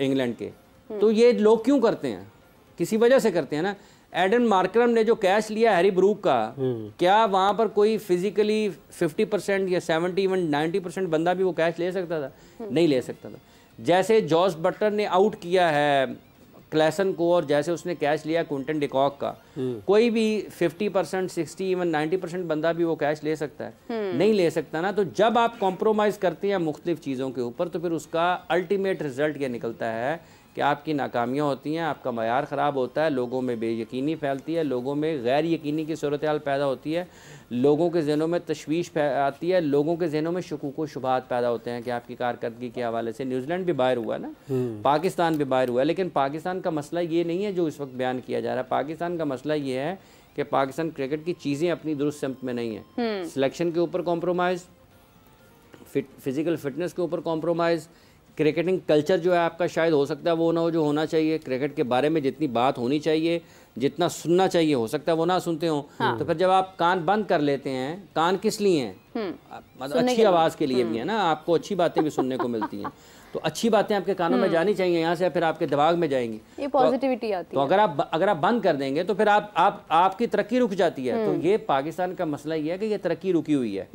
इंग्लैंड के। तो ये लोग क्यों करते हैं? किसी वजह से करते हैं ना। एडन मार्करम ने जो कैच लिया हैरी ब्रूक का, क्या वहां पर कोई फिजिकली 50% या 70 इवन 90% बंदा भी वो कैच ले सकता था? नहीं ले सकता था। जैसे जॉस बटलर ने आउट किया है क्लैसन को और जैसे उसने कैच लिया क्विंटन डिकॉक का, कोई भी 50%, 60 इवन 90% बंदा भी वो कैच ले सकता है? नहीं ले सकता ना। तो जब आप कॉम्प्रोमाइज़ करते हैं मुख्तलिफ चीज़ों के ऊपर तो फिर उसका अल्टीमेट रिजल्ट ये निकलता है कि आपकी नाकामियाँ होती हैं, आपका मयार ख़राब होता है, लोगों में बेयकीनी फैलती है, लोगों में गैर यकीनी की सूरत हाल पैदा होती है, लोगों के जहनों में तशवीश आती है, लोगों के जहनों में शकूक व शुबहात पैदा होते हैं कि आपकी कारकर्दगी के हवाले से। न्यूजीलैंड भी बाहर हुआ ना, पाकिस्तान भी बाहर हुआ, लेकिन पाकिस्तान का मसला ये नहीं है जो इस वक्त बयान किया जा रहा है। पाकिस्तान का मसला ये है कि पाकिस्तान क्रिकेट की चीज़ें अपनी दुरुस्त सिमत में नहीं है। सिलेक्शन के ऊपर कॉम्प्रोमाइज़, फिज़िकल फिटनेस के ऊपर कॉम्प्रोमाइज़, क्रिकेटिंग कल्चर जो है आपका शायद हो सकता है वो ना हो जो होना चाहिए। क्रिकेट के बारे में जितनी बात होनी चाहिए, जितना सुनना चाहिए, हो सकता है वो ना सुनते हो। तो फिर जब आप कान बंद कर लेते हैं, कान किस लिए हैं? मतलब अच्छी आवाज़ के लिए भी है ना, आपको अच्छी बातें भी सुनने को मिलती हैं। तो अच्छी बातें आपके कानों में जानी चाहिए, यहाँ से फिर आपके दिमाग में जाएंगी, ये पॉजिटिविटी आती है। तो अगर आप बंद कर देंगे तो फिर आपकी तरक्की रुक जाती है। तो ये पाकिस्तान का मसला ये है कि ये तरक्की रुकी हुई है।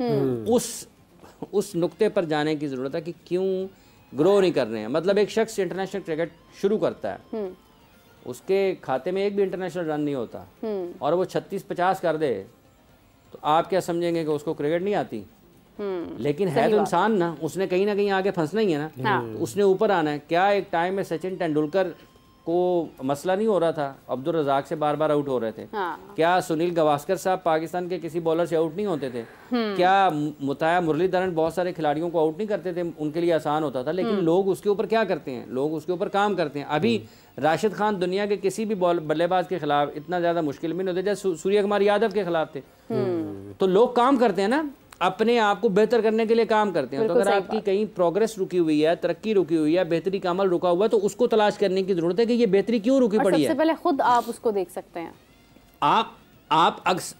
उस नुक्ते पर जाने की ज़रूरत है कि क्यों ग्रो नहीं कर रहे हैं। मतलब एक शख्स इंटरनेशनल क्रिकेट शुरू करता है, उसके खाते में एक भी इंटरनेशनल रन नहीं होता, और वो 36-50 कर दे, तो आप क्या समझेंगे कि उसको क्रिकेट नहीं आती? लेकिन है तो इंसान ना, उसने कहीं ना कहीं आगे फंसना ही है ना। तो उसने ऊपर आना है। क्या एक टाइम में सचिन तेंदुलकर को मसला नहीं हो रहा था, अब्दुल रज़ाक से बार बार आउट हो रहे थे? क्या सुनील गावस्कर साहब पाकिस्तान के किसी बॉलर से आउट नहीं होते थे? क्या मुताया मुरलीधरन बहुत सारे खिलाड़ियों को आउट नहीं करते थे? उनके लिए आसान होता था। लेकिन लोग उसके ऊपर क्या करते हैं? लोग उसके ऊपर काम करते हैं। अभी राशिद खान दुनिया के किसी भी बल्लेबाज के खिलाफ इतना ज़्यादा मुश्किल में नहीं होते जैसे सूर्य कुमार यादव के खिलाफ थे। तो लोग काम करते हैं ना, अपने आप को बेहतर करने के लिए काम करते हैं। तो अगर आपकी कहीं प्रोग्रेस रुकी हुई है, तरक्की रुकी हुई है, बेहतरी का अमल रुका हुआ है, तो उसको तलाश करने की जरूरत है कि ये बेहतरी क्यों रुकी पड़ी है। सबसे पहले खुद आप उसको देख सकते हैं। आप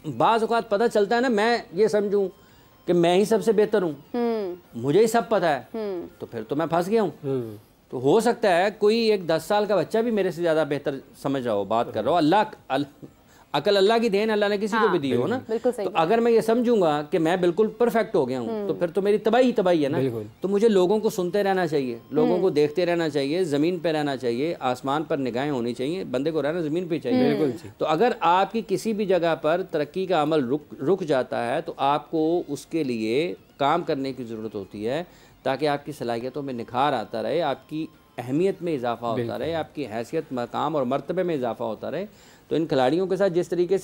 बाज़ औक़ात पता चलता है ना, मैं ये समझूं कि मैं ही सबसे बेहतर हूँ, मुझे ही सब पता है, तो फिर तो मैं फंस गया हूँ। तो हो सकता है कोई एक 10 साल का बच्चा भी मेरे से ज़्यादा बेहतर समझ रहा हो, बात कर रहा हो। अकल अल्लाह की देन, अल्लाह ने किसी को भी दी हो ना। तो अगर मैं ये समझूंगा कि मैं बिल्कुल परफेक्ट हो गया हूँ, तो फिर तो मेरी तबाही है ना। तो मुझे लोगों को सुनते रहना चाहिए, लोगों को देखते रहना चाहिए, ज़मीन पे रहना चाहिए, आसमान पर निगाहें होनी चाहिए, बंदे को रहना ज़मीन पे चाहिए। तो अगर आपकी किसी भी जगह पर तरक्की का अमल रुक जाता है, तो आपको उसके लिए काम करने की ज़रूरत होती है, ताकि आपकी सलाहियतों में निखार आता रहे, आपकी अहमियत में इजाफा होता रहे, आपकी हैसियत, मकाम और मर्तबे में इजाफा होता रहे। तो इन खिलाड़ियों के साथ जिस तरीके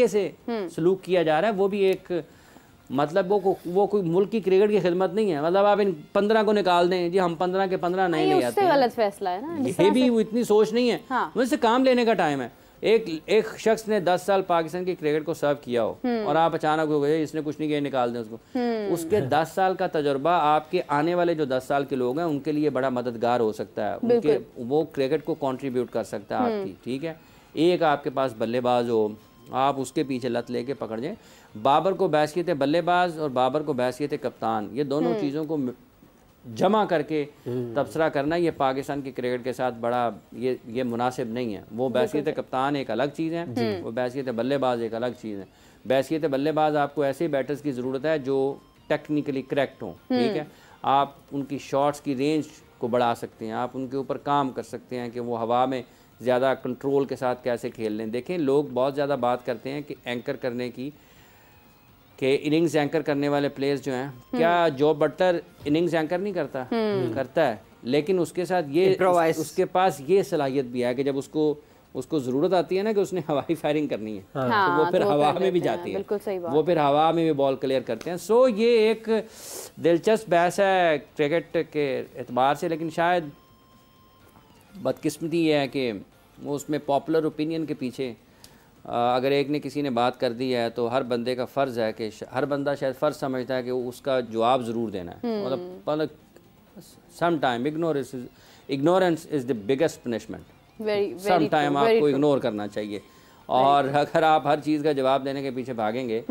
से सलूक किया जा रहा है, वो भी एक मतलब वो कोई मुल्क की क्रिकेट की खिदमत नहीं है। मतलब आप इन 15 को निकाल दें जी, हम 15 के 15 नहीं ले आते, गलत फैसला है ना। ये भी वो इतनी सोच नहीं है। मुझसे काम लेने का टाइम है। एक शख्स ने 10 साल पाकिस्तान की क्रिकेट को सर्व किया हो, और आप अचानक हो गए इसने कुछ नहीं किया, निकाल दें उसको। उसके 10 साल का तजुर्बा आपके आने वाले जो 10 साल के लोग हैं उनके लिए बड़ा मददगार हो सकता है। उनके वो क्रिकेट को कंट्रीब्यूट कर सकता है आपकी। ठीक है, एक आपके पास बल्लेबाज हो, आप उसके पीछे लत लेके पकड़ जाए। बाबर को बैसियत बल्लेबाज और बाबर को बैसियत कप्तान, ये दोनों चीज़ों को जमा करके तबसरा करना, ये पाकिस्तान की क्रिकेट के साथ बड़ा ये मुनासिब नहीं है। वो बैसियत कप्तान एक अलग चीज़ है, वो बैसियत बल्लेबाज एक अलग चीज़ है। बैसियत बल्लेबाज आपको ऐसे बैटर्स की ज़रूरत है जो टेक्निकली करेक्ट हों। ठीक है, आप उनकी शॉट्स की रेंज को बढ़ा सकते हैं, आप उनके ऊपर काम कर सकते हैं कि वो हवा में ज़्यादा कंट्रोल के साथ कैसे खेल लें। देखें, लोग बहुत ज़्यादा बात करते हैं कि एंकर करने की, कि इनिंग्स एंकर करने वाले प्लेयर्स जो हैं, क्या जो बटलर इनिंग्स एंकर नहीं करता? करता है, लेकिन उसके साथ ये उसके पास ये सलाहियत भी है कि जब उसको ज़रूरत आती है ना कि उसने हवाई फायरिंग करनी है, तो वो फिर हवा में भी जाती है, वो फिर हवा में भी बॉल क्लियर करते हैं। सो ये एक दिलचस्प बहस है क्रिकेट के एतबार से, लेकिन शायद बदकिस्मती ये है कि वो उसमें पॉपुलर ओपिनियन के पीछे अगर एक ने किसी ने बात कर दी है, तो हर बंदे का फ़र्ज़ है कि हर बंदा शायद फ़र्ज़ समझता है कि उसका जवाब ज़रूर देना है। मतलब some time ignorance is the biggest punishment. Some time आपको इग्नोर करना चाहिए, और अगर आप हर चीज़ का जवाब देने के पीछे भागेंगे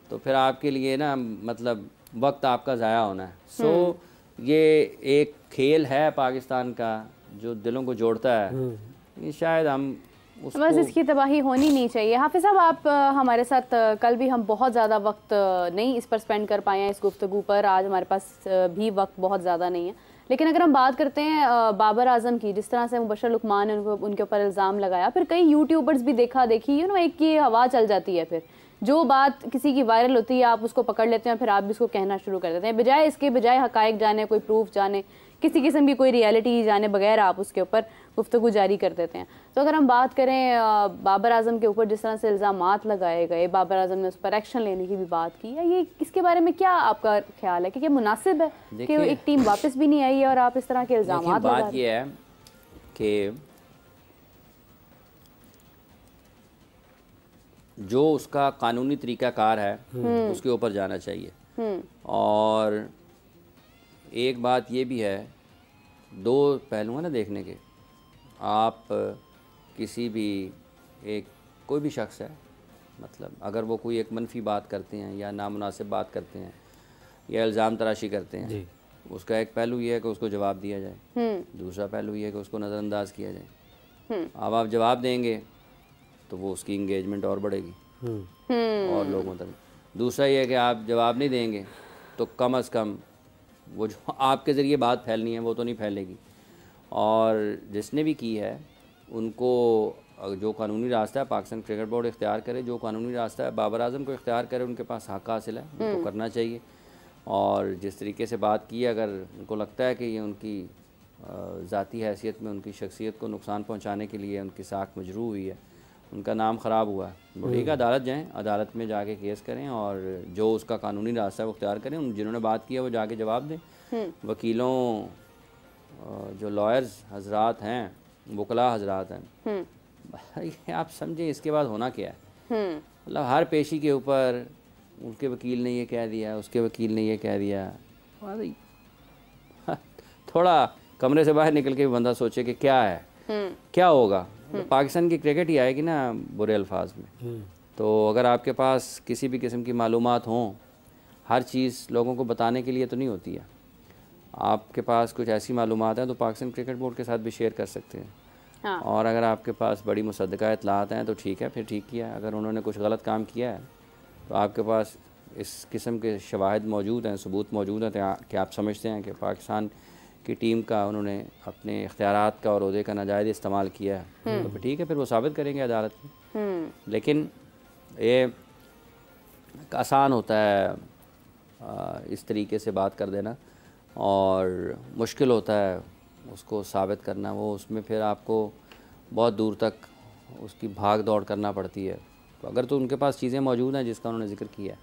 तो फिर आपके लिए ना मतलब वक्त आपका ज़ाया होना है। सो ये एक खेल है पाकिस्तान का जो दिलों को जोड़ता है। शायद हम बस इसकी तबाही होनी नहीं चाहिए। हाफिज़ साहब, आप हमारे साथ कल भी हम बहुत ज़्यादा वक्त नहीं इस पर स्पेंड कर पाए हैं, इस गुफ्तगू पर। आज हमारे पास भी वक्त बहुत ज़्यादा नहीं है, लेकिन अगर हम बात करते हैं बाबर आजम की, जिस तरह से मुबशर लुकमान ने उनके ऊपर इल्ज़ाम लगाया, फिर कई यूट्यूबर्स भी देखी एक की हवा चल जाती है। फिर जो बात किसी की वायरल होती है आप उसको पकड़ लेते हैं, फिर आप भी उसको कहना शुरू कर देते हैं, बजाय इसके बजाय हकायक जाने, कोई प्रूफ जाने, किसी किस्म की कोई रियलिटी जाने बगैर आप उसके ऊपर गुफ्तगू जारी कर देते हैं। तो अगर हम बात करें बाबर आजम के ऊपर जिस तरह से इल्ज़ामात लगाए गए, बाबर आजम ने उस पर एक्शन लेने की भी बात की है, ये इसके बारे में क्या आपका ख्याल है कि क्या मुनासिब है कि एक टीम वापस भी नहीं आई है और आप इस तरह के इल्ज़ामात लगा रहे हैं? बात ये है कि जो उसका कानूनी तरीकाकार है उसके ऊपर जाना चाहिए, और एक बात ये भी है, दो पहलू हैं ना देखने के। आप किसी भी एक कोई भी शख्स है, मतलब अगर वो कोई एक मनफी बात करते हैं या नामुनासिब बात करते हैं या इल्ज़ाम तराशी करते हैं जी। उसका एक पहलू ये है कि उसको जवाब दिया जाए, दूसरा पहलू ये है कि उसको नज़रअंदाज किया जाए। अब आप जवाब देंगे तो वो उसकी इंगेजमेंट और बढ़ेगी और लोगों तक। दूसरा ये है कि आप जवाब नहीं देंगे तो कम अज़ कम वो जो आपके ज़रिए बात फैलनी है वो तो नहीं फैलेगी। और जिसने भी की है उनको जो कानूनी रास्ता है पाकिस्तान क्रिकेट बोर्ड इख्तियार करे, जो कानूनी रास्ता है बाबर आजम को इख्तियार करे, उनके पास हक़ हासिल है, उनको करना चाहिए। और जिस तरीके से बात की है, अगर उनको लगता है कि ये उनकी ज़ाती हैसियत में उनकी शख्सियत को नुकसान पहुँचाने के लिए उनकी साख मजरू हुई है, उनका नाम ख़राब हुआ है, ठीक है, अदालत जाएँ, अदालत में जाके केस करें और जो उसका कानूनी रास्ता है वो इख्तियार करें। जिन्होंने बात की है वो जाके जवाब दें। वकीलों, जो लॉयर्स हजरात हैं, वकला हजरात हैं, आप समझें इसके बाद होना क्या है। मतलब हर पेशी के ऊपर उसके वकील ने ये कह दिया, उसके वकील ने ये कह दिया। थोड़ा कमरे से बाहर निकल के बंदा सोचे कि क्या है, क्या होगा। तो पाकिस्तान की क्रिकेट ही आएगी ना बुरे अल्फाज में। तो अगर आपके पास किसी भी किस्म की मालूमात हों, हर चीज़ लोगों को बताने के लिए तो नहीं होती है। आपके पास कुछ ऐसी मालूमात हैं तो पाकिस्तान क्रिकेट बोर्ड के साथ भी शेयर कर सकते हैं। हाँ। और अगर आपके पास बड़ी मुसद्दका इत्तलात हैं तो ठीक है, फिर ठीक किया। अगर उन्होंने कुछ गलत काम किया है तो आपके पास इस किस्म के शवाहिद मौजूद हैं, सबूत मौजूद हैं कि आप समझते हैं कि पाकिस्तान की टीम का उन्होंने अपने इख्तियारात का और ओहदे का नाजायज़ इस्तेमाल किया है, तो फिर ठीक है, फिर वो साबित करेंगे अदालत में। लेकिन ये आसान होता है इस तरीके से बात कर देना और मुश्किल होता है उसको साबित करना। वो उसमें फिर आपको बहुत दूर तक उसकी भाग दौड़ करना पड़ती है। तो अगर तो उनके पास चीज़ें मौजूद हैं जिसका उन्होंने ज़िक्र किया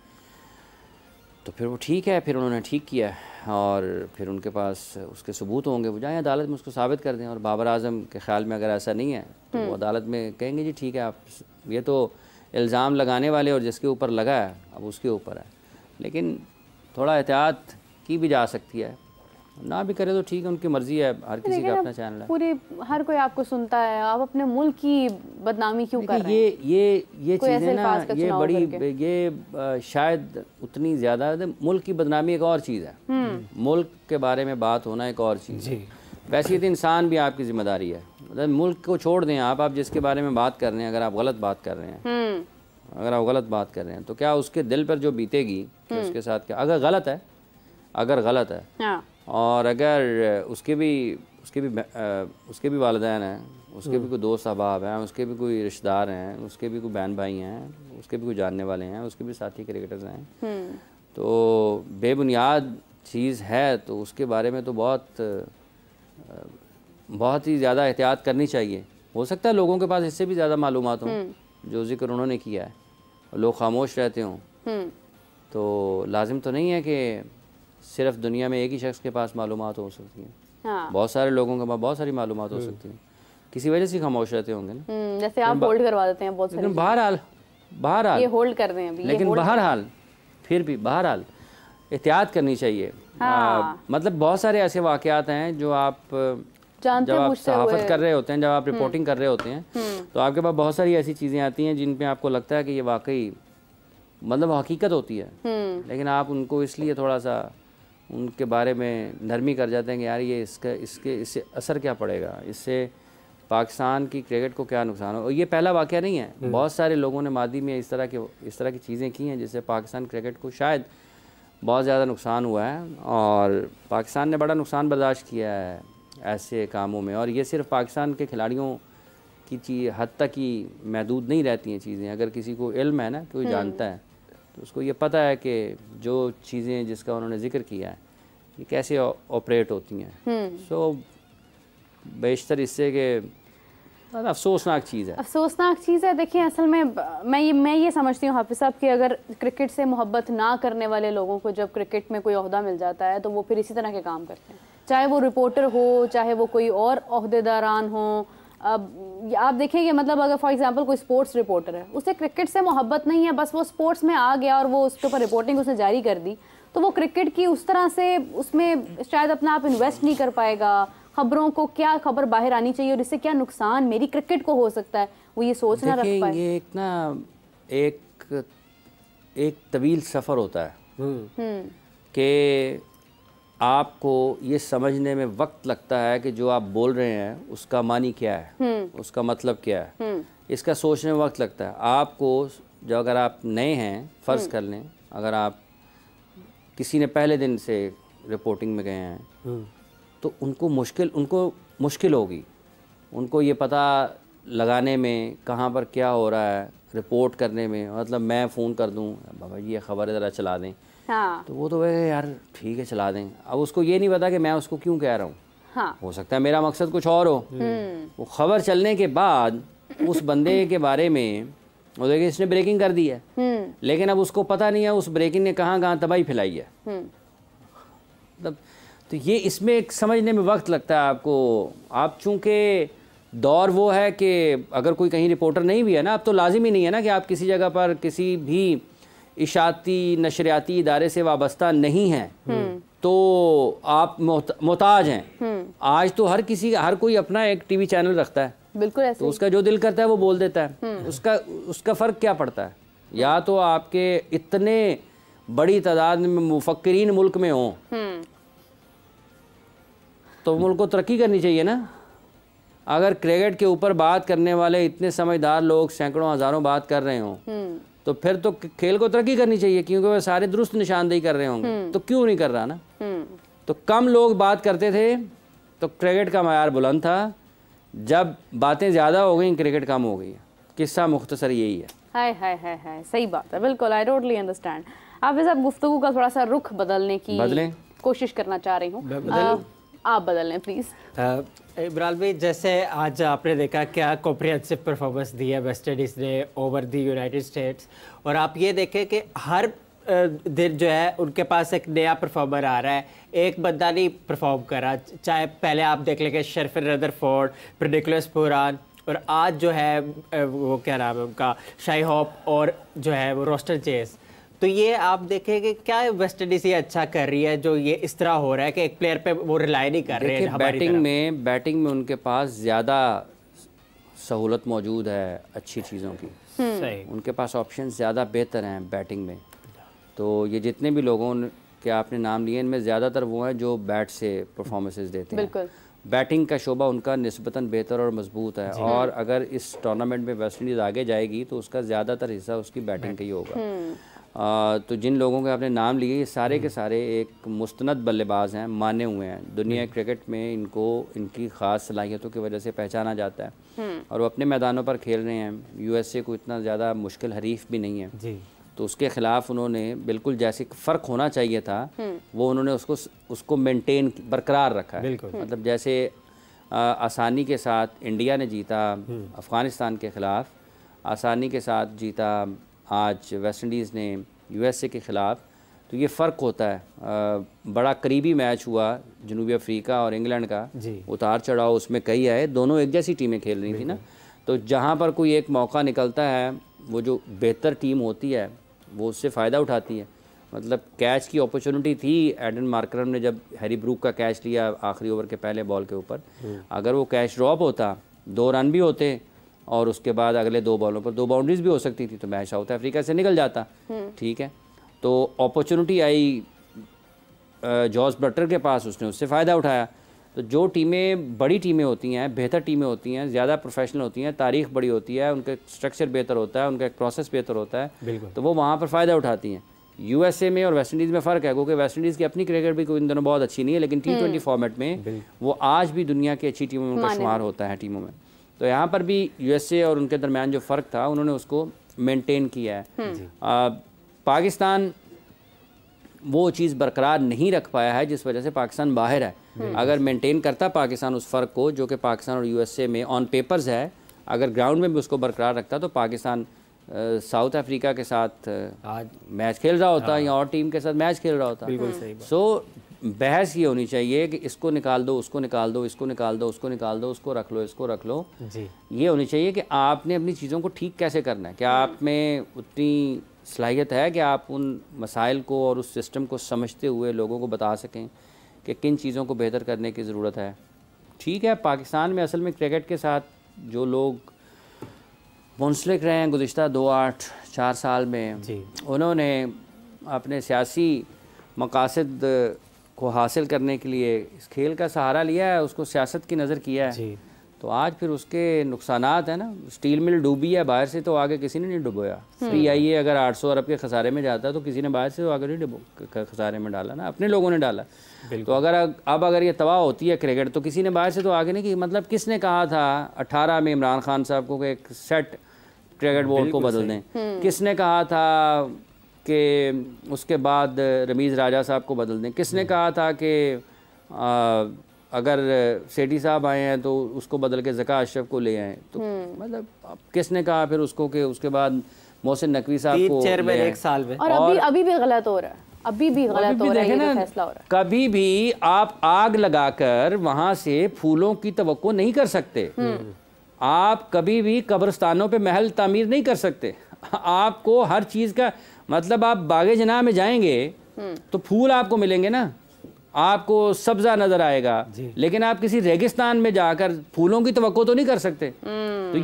तो फिर वो ठीक है, फिर उन्होंने ठीक किया और फिर उनके पास उसके सबूत होंगे, वो जाएँ अदालत में उसको साबित कर दें। और बाबर आजम के ख़्याल में अगर ऐसा नहीं है तो वो अदालत में कहेंगे जी ठीक है, आप ये तो इल्ज़ाम लगाने वाले और जिसके ऊपर लगा है अब उसके ऊपर है। लेकिन थोड़ा एहतियात की भी जा सकती है, ना भी करे तो ठीक है, उनकी मर्ज़ी है, हर किसी का अपना चैनल है। पूरी हर कोई आपको सुनता है, आप अपने मुल्क की बदनामी क्यों कर रहे हैं? ये चीज़ें ना, ये बड़ी, ये शायद उतनी ज़्यादा, मुल्क की बदनामी एक और चीज़ है, मुल्क के बारे में बात होना एक और चीज़ है। वैसे तो इंसान भी आपकी जिम्मेदारी है, मतलब मुल्क को छोड़ दें आप जिसके बारे में बात कर रहे हैं, अगर आप गलत बात कर रहे हैं, अगर आप गलत बात कर रहे हैं तो क्या उसके दिल पर जो बीतेगी कि उसके साथ क्या, अगर गलत है, हाँ। और अगर उसके भी वालिदैन हैं, उसके भी कोई दोस्त अहबाब हैं, उसके भी कोई रिश्तेदार हैं, उसके भी कोई बहन भाई हैं, उसके भी कोई जानने वाले हैं, उसके भी साथी क्रिकेटर्स हैं, तो बेबुनियाद चीज़ है तो उसके बारे में तो बहुत ही ज़्यादा एहतियात करनी चाहिए। हो सकता है लोगों के पास इससे भी ज़्यादा मालूमात हों जो जिक्र उन्होंने किया है, लोग खामोश रहते हों, तो लाजिम तो नहीं है कि सिर्फ दुनिया में एक ही शख्स के पास मालूमात हो सकती हैं। हाँ। बहुत सारे लोगों के पास बहुत सारी मालूमात हो सकती हैं, किसी वजह से खामोश रहते होंगे ना। जैसे आप होल्ड करवा देते हैं बहुत सारी, लेकिन बहरहाल ये होल्ड कर दें अभी, लेकिन बहरहाल फिर भी बहरहाल एहतियात करनी चाहिए। हाँ। मतलब बहुत सारे ऐसे वाक़यात हैं जो आप जब आप सहाफ़त कर रहे होते हैं, जब आप रिपोर्टिंग कर रहे होते हैं, तो आपके पास बहुत सारी ऐसी चीज़ें आती हैं जिन पे आपको लगता है कि ये वाकई मतलब हकीकत होती है, लेकिन आप उनको इसलिए थोड़ा सा उनके बारे में नरमी कर जाते हैं कि यार ये इससे असर क्या पड़ेगा, इससे पाकिस्तान की क्रिकेट को क्या नुकसान हो। और ये पहला वाक़या नहीं है, बहुत सारे लोगों ने मादी में इस तरह की चीज़ें की हैं जिससे पाकिस्तान क्रिकेट को शायद बहुत ज़्यादा नुकसान हुआ है और पाकिस्तान ने बड़ा नुकसान बर्दाश्त किया है ऐसे कामों में। और ये सिर्फ पाकिस्तान के खिलाड़ियों की हद तक ही महदूद नहीं रहती हैं चीज़ें। अगर किसी को इल्म है ना, कोई जानता है, तो उसको ये पता है कि जो चीज़ें जिसका उन्होंने जिक्र किया है ये कैसे ऑपरेट होती हैं। सो बेशतर इससे कि अफसोसनाक चीज़ है, अफसोसनाक चीज़ है। देखिए असल में मैं ये समझती हूँ हाफिज़ साहब कि अगर क्रिकेट से मोहब्बत ना करने वाले लोगों को जब क्रिकेट में कोई ओहदा मिल जाता है तो वो फिर इसी तरह के काम करते हैं, चाहे वो रिपोर्टर हो, चाहे वो कोई और ओहदेदारान हो, अब आप देखेंगे मतलब अगर फॉर एग्जांपल कोई स्पोर्ट्स रिपोर्टर है, उसे क्रिकेट से मोहब्बत नहीं है, बस वो स्पोर्ट्स में आ गया और वो उसके ऊपर रिपोर्टिंग उसने जारी कर दी, तो वो क्रिकेट की उस तरह से उसमें शायद अपना आप इन्वेस्ट नहीं कर पाएगा। खबरों को क्या खबर बाहर आनी चाहिए और इससे क्या नुकसान मेरी क्रिकेट को हो सकता है, वो ये सोच ना रख पाए। ये एक ना एक तवील सफ़र होता है कि आपको ये समझने में वक्त लगता है कि जो आप बोल रहे हैं उसका मानी क्या है, उसका मतलब क्या है, इसका सोचने में वक्त लगता है आपको। जो अगर आप नए हैं, फ़र्ज़ कर लें अगर आप किसी ने पहले दिन से रिपोर्टिंग में गए हैं तो उनको मुश्किल होगी, उनको ये पता लगाने में कहाँ पर क्या हो रहा है, रिपोर्ट करने में। मतलब मैं फ़ोन कर दूँ बाबा जी ये ख़बर ज़रा चला दें, हाँ। तो वो तो वह यार ठीक है चला दें। अब उसको ये नहीं पता कि मैं उसको क्यों कह रहा हूँ, हाँ। हो सकता है मेरा मकसद कुछ और हो। वो ख़बर चलने के बाद उस बंदे के बारे में वो देखिए इसने ब्रेकिंग कर दी है, लेकिन अब उसको पता नहीं है उस ब्रेकिंग ने कहाँ कहाँ तबाही फैलाई है। मतलब तो ये इसमें एक समझने में वक्त लगता है आपको। आप चूँकि दौर वो है कि अगर कोई कहीं रिपोर्टर नहीं भी है ना, अब तो लाजिम ही नहीं है ना कि आप किसी जगह पर किसी भी इशाती नशरियाती इदारे से वाबस्ता नहीं हैं तो आप मोहताज हैं। आज तो हर कोई अपना एक टीवी चैनल रखता है, बिल्कुल ऐसे तो उसका जो दिल करता है वो बोल देता है। उसका फ़र्क क्या पड़ता है? या तो आपके इतने बड़ी तादाद में मुफक्किरीन मुल्क में हों तो मुल्क को तरक्की करनी चाहिए ना। अगर क्रिकेट के ऊपर बात करने वाले इतने समझदार लोग सैकड़ों हज़ारों बात कर रहे हों तो फिर तो खेल को तरक्की करनी चाहिए, क्योंकि वह सारे दुरुस्त निशानदेही कर रहे होंगे। तो क्यों नहीं कर रहा ना? तो कम लोग बात करते थे तो क्रिकेट का मयार बुलंद था, जब बातें ज़्यादा हो गई क्रिकेट कम हो गई। किस्सा मुख्तसर यही है। हाय हाय हाय हाय, सही बात है, बिल्कुल। I totally understand. आप इस गुफ्तगू का थोड़ा सा रुख बदलने की कोशिश करना चाह रही हूँ, आप बदल लें प्लीज़। इमरान भाई, जैसे आज आपने देखा क्या कॉम्प्रिहेंसिव परफॉर्मेंस दी है वेस्ट इंडीज़ ने ओवर द यूनाइटेड स्टेट्स, और आप ये देखें कि हर दिन जो है उनके पास एक नया परफॉर्मर आ रहा है, एक बंदा नहीं परफॉर्म कर रहा। चाहे पहले आप देख लेंगे शर्फिन रदरफोर्ड, निकोलस पुरान, और आज जो है वो क्या नाम है उनका, शाई होप, और जो है वो रोस्टन चेस। तो ये आप देखेंगे क्या वेस्ट इंडीज ये अच्छा कर रही है जो ये इस तरह हो रहा है कि एक प्लेयर पे वो रिलाई नहीं कर रहे हैं। बैटिंग में उनके पास ज़्यादा सहूलत मौजूद है अच्छी चीज़ों की। सही, उनके पास ऑप्शन ज़्यादा बेहतर हैं बैटिंग में। तो ये जितने भी लोगों के आपने नाम लिए इनमें ज़्यादातर वो हैं जो बैट से परफॉर्मेंसेस देते हैं। बिल्कुल, बैटिंग का शोबा उनका निस्बतन बेहतर और मजबूत है, और अगर इस टूर्नामेंट में वेस्ट इंडीज़ आगे जाएगी तो उसका ज़्यादातर हिस्सा उसकी बैटिंग का ही होगा। तो जिन लोगों के आपने नाम लिए ये सारे के सारे एक मुस्तनद बल्लेबाज हैं, माने हुए हैं। दुनिया क्रिकेट में इनको इनकी ख़ास सलाहियतों की वजह से पहचाना जाता है, और वो अपने मैदानों पर खेल रहे हैं। यूएसए को इतना ज़्यादा मुश्किल हरीफ भी नहीं है जी, तो उसके ख़िलाफ़ उन्होंने बिल्कुल जैसे फ़र्क होना चाहिए था वो उन्होंने उसको मेंटेन बरकरार रखा है। मतलब जैसे आसानी के साथ इंडिया ने जीता अफ़गानिस्तान के ख़िलाफ़, आसानी के साथ जीता आज वेस्ट इंडीज़ ने यूएसए के ख़िलाफ़, तो ये फ़र्क होता है। बड़ा करीबी मैच हुआ जनूबी अफ्रीका और इंग्लैंड का, उतार चढ़ाव उसमें कई आए, दोनों एक जैसी टीमें खेल रही थी ना। तो जहाँ पर कोई एक मौका निकलता है वो जो बेहतर टीम होती है वो उससे फ़ायदा उठाती है। मतलब कैच की अपॉर्चुनिटी थी, एडन मार्करम ने जब हैरी ब्रूक का कैच लिया आखिरी ओवर के पहले बॉल के ऊपर, अगर वो कैच ड्रॉप होता 2 रन भी होते और उसके बाद अगले 2 बॉलों पर 2 बाउंड्रीज भी हो सकती थी तो मैच साउथ अफ्रीका से निकल जाता। ठीक है, तो अपॉर्चुनिटी आई जॉर्ज बटलर के पास, उसने उससे फ़ायदा उठाया। तो जो टीमें बड़ी टीमें होती हैं, बेहतर टीमें होती हैं, ज़्यादा प्रोफेशनल होती हैं, तारीख बड़ी होती है, उनका स्ट्रक्चर बेहतर होता है, उनका एक प्रोसेस बेहतर होता है, तो वो वहाँ पर फ़ायदा उठाती हैं। यूएसए में और वेस्ट इंडीज़ में फ़र्क है, क्योंकि वेस्ट इंडीज़ की अपनी क्रिकेट भी कोई इन दोनों बहुत अच्छी नहीं है, लेकिन T20 फॉर्मेट में वो आज भी दुनिया की अच्छी टीमों में उनका शुमार होता है टीमों में। तो यहाँ पर भी यूएसए और उनके दरमियान जो फ़र्क था उन्होंने उसको मेंटेन किया है। पाकिस्तान वो चीज़ बरकरार नहीं रख पाया है जिस वजह से पाकिस्तान बाहर है। अगर मेंटेन करता पाकिस्तान उस फ़र्क को जो कि पाकिस्तान और यूएसए में ऑन पेपर्स है, अगर ग्राउंड में भी उसको बरकरार रखता तो पाकिस्तान साउथ अफ्रीका के साथ आज मैच खेल रहा होता या और टीम के साथ मैच खेल रहा होता। सो बहस ये होनी चाहिए कि इसको निकाल दो, उसको निकाल दो, इसको निकाल दो, उसको निकाल दो, उसको रख लो, इसको रख लो जी। ये होनी चाहिए कि आपने अपनी चीज़ों को ठीक कैसे करना है। क्या आप में उतनी सलाहियत है कि आप उन मसाइल को और उस सिस्टम को समझते हुए लोगों को बता सकें कि किन चीज़ों को बेहतर करने की ज़रूरत है। ठीक है, पाकिस्तान में असल में क्रिकेट के साथ जो लोग मुंसलिक रहे हैं गुज़िश्ता 2-8-4 साल में जी। उन्होंने अपने सियासी मकासद को हासिल करने के लिए इस खेल का सहारा लिया है, उसको सियासत की नज़र किया है जी। तो आज फिर उसके नुकसानात हैं ना। स्टील मिल डूबी है बाहर से, तो आगे किसी ने नहीं डुबोया। PIA अगर 800 अरब के खसारे में जाता है तो किसी ने बाहर से तो आगे नहीं खसारे में डाला ना, अपने लोगों ने डाला। तो अगर ये तबाह होती है क्रिकेट तो किसी ने बाहर से तो आगे नहीं की। मतलब किसने कहा था 18 में इमरान खान साहब को कि एक सेट क्रिकेट बोर्ड को बदल दें? किसने कहा था कि उसके बाद रमीज़ राजा साहब को बदल दें? किसने कहा था कि अगर सेठी साहब आए हैं तो उसको बदल के ज़का अशरफ को ले आए? तो मतलब किसने कहा फिर उसको कि उसके बाद मोहसिन नकवी साहब को चेयरमैन एक साल में? और अभी भी गलत हो रहा है, अभी भी गलत हो रहा है, ये जो फैसला हो रहा है। कभी भी आप आग लगाकर वहां से फूलों की तवक्को नहीं कर सकते। आप कभी भी कब्रिस्तानों पे महल तामीर नहीं कर सकते। आपको हर चीज़ का मतलब, आप बागे जनाह में जाएंगे तो फूल आपको मिलेंगे ना, आपको सब्जा नजर आएगा, लेकिन आप किसी रेगिस्तान में जाकर फूलों की तवक्को तो नहीं कर सकते। तो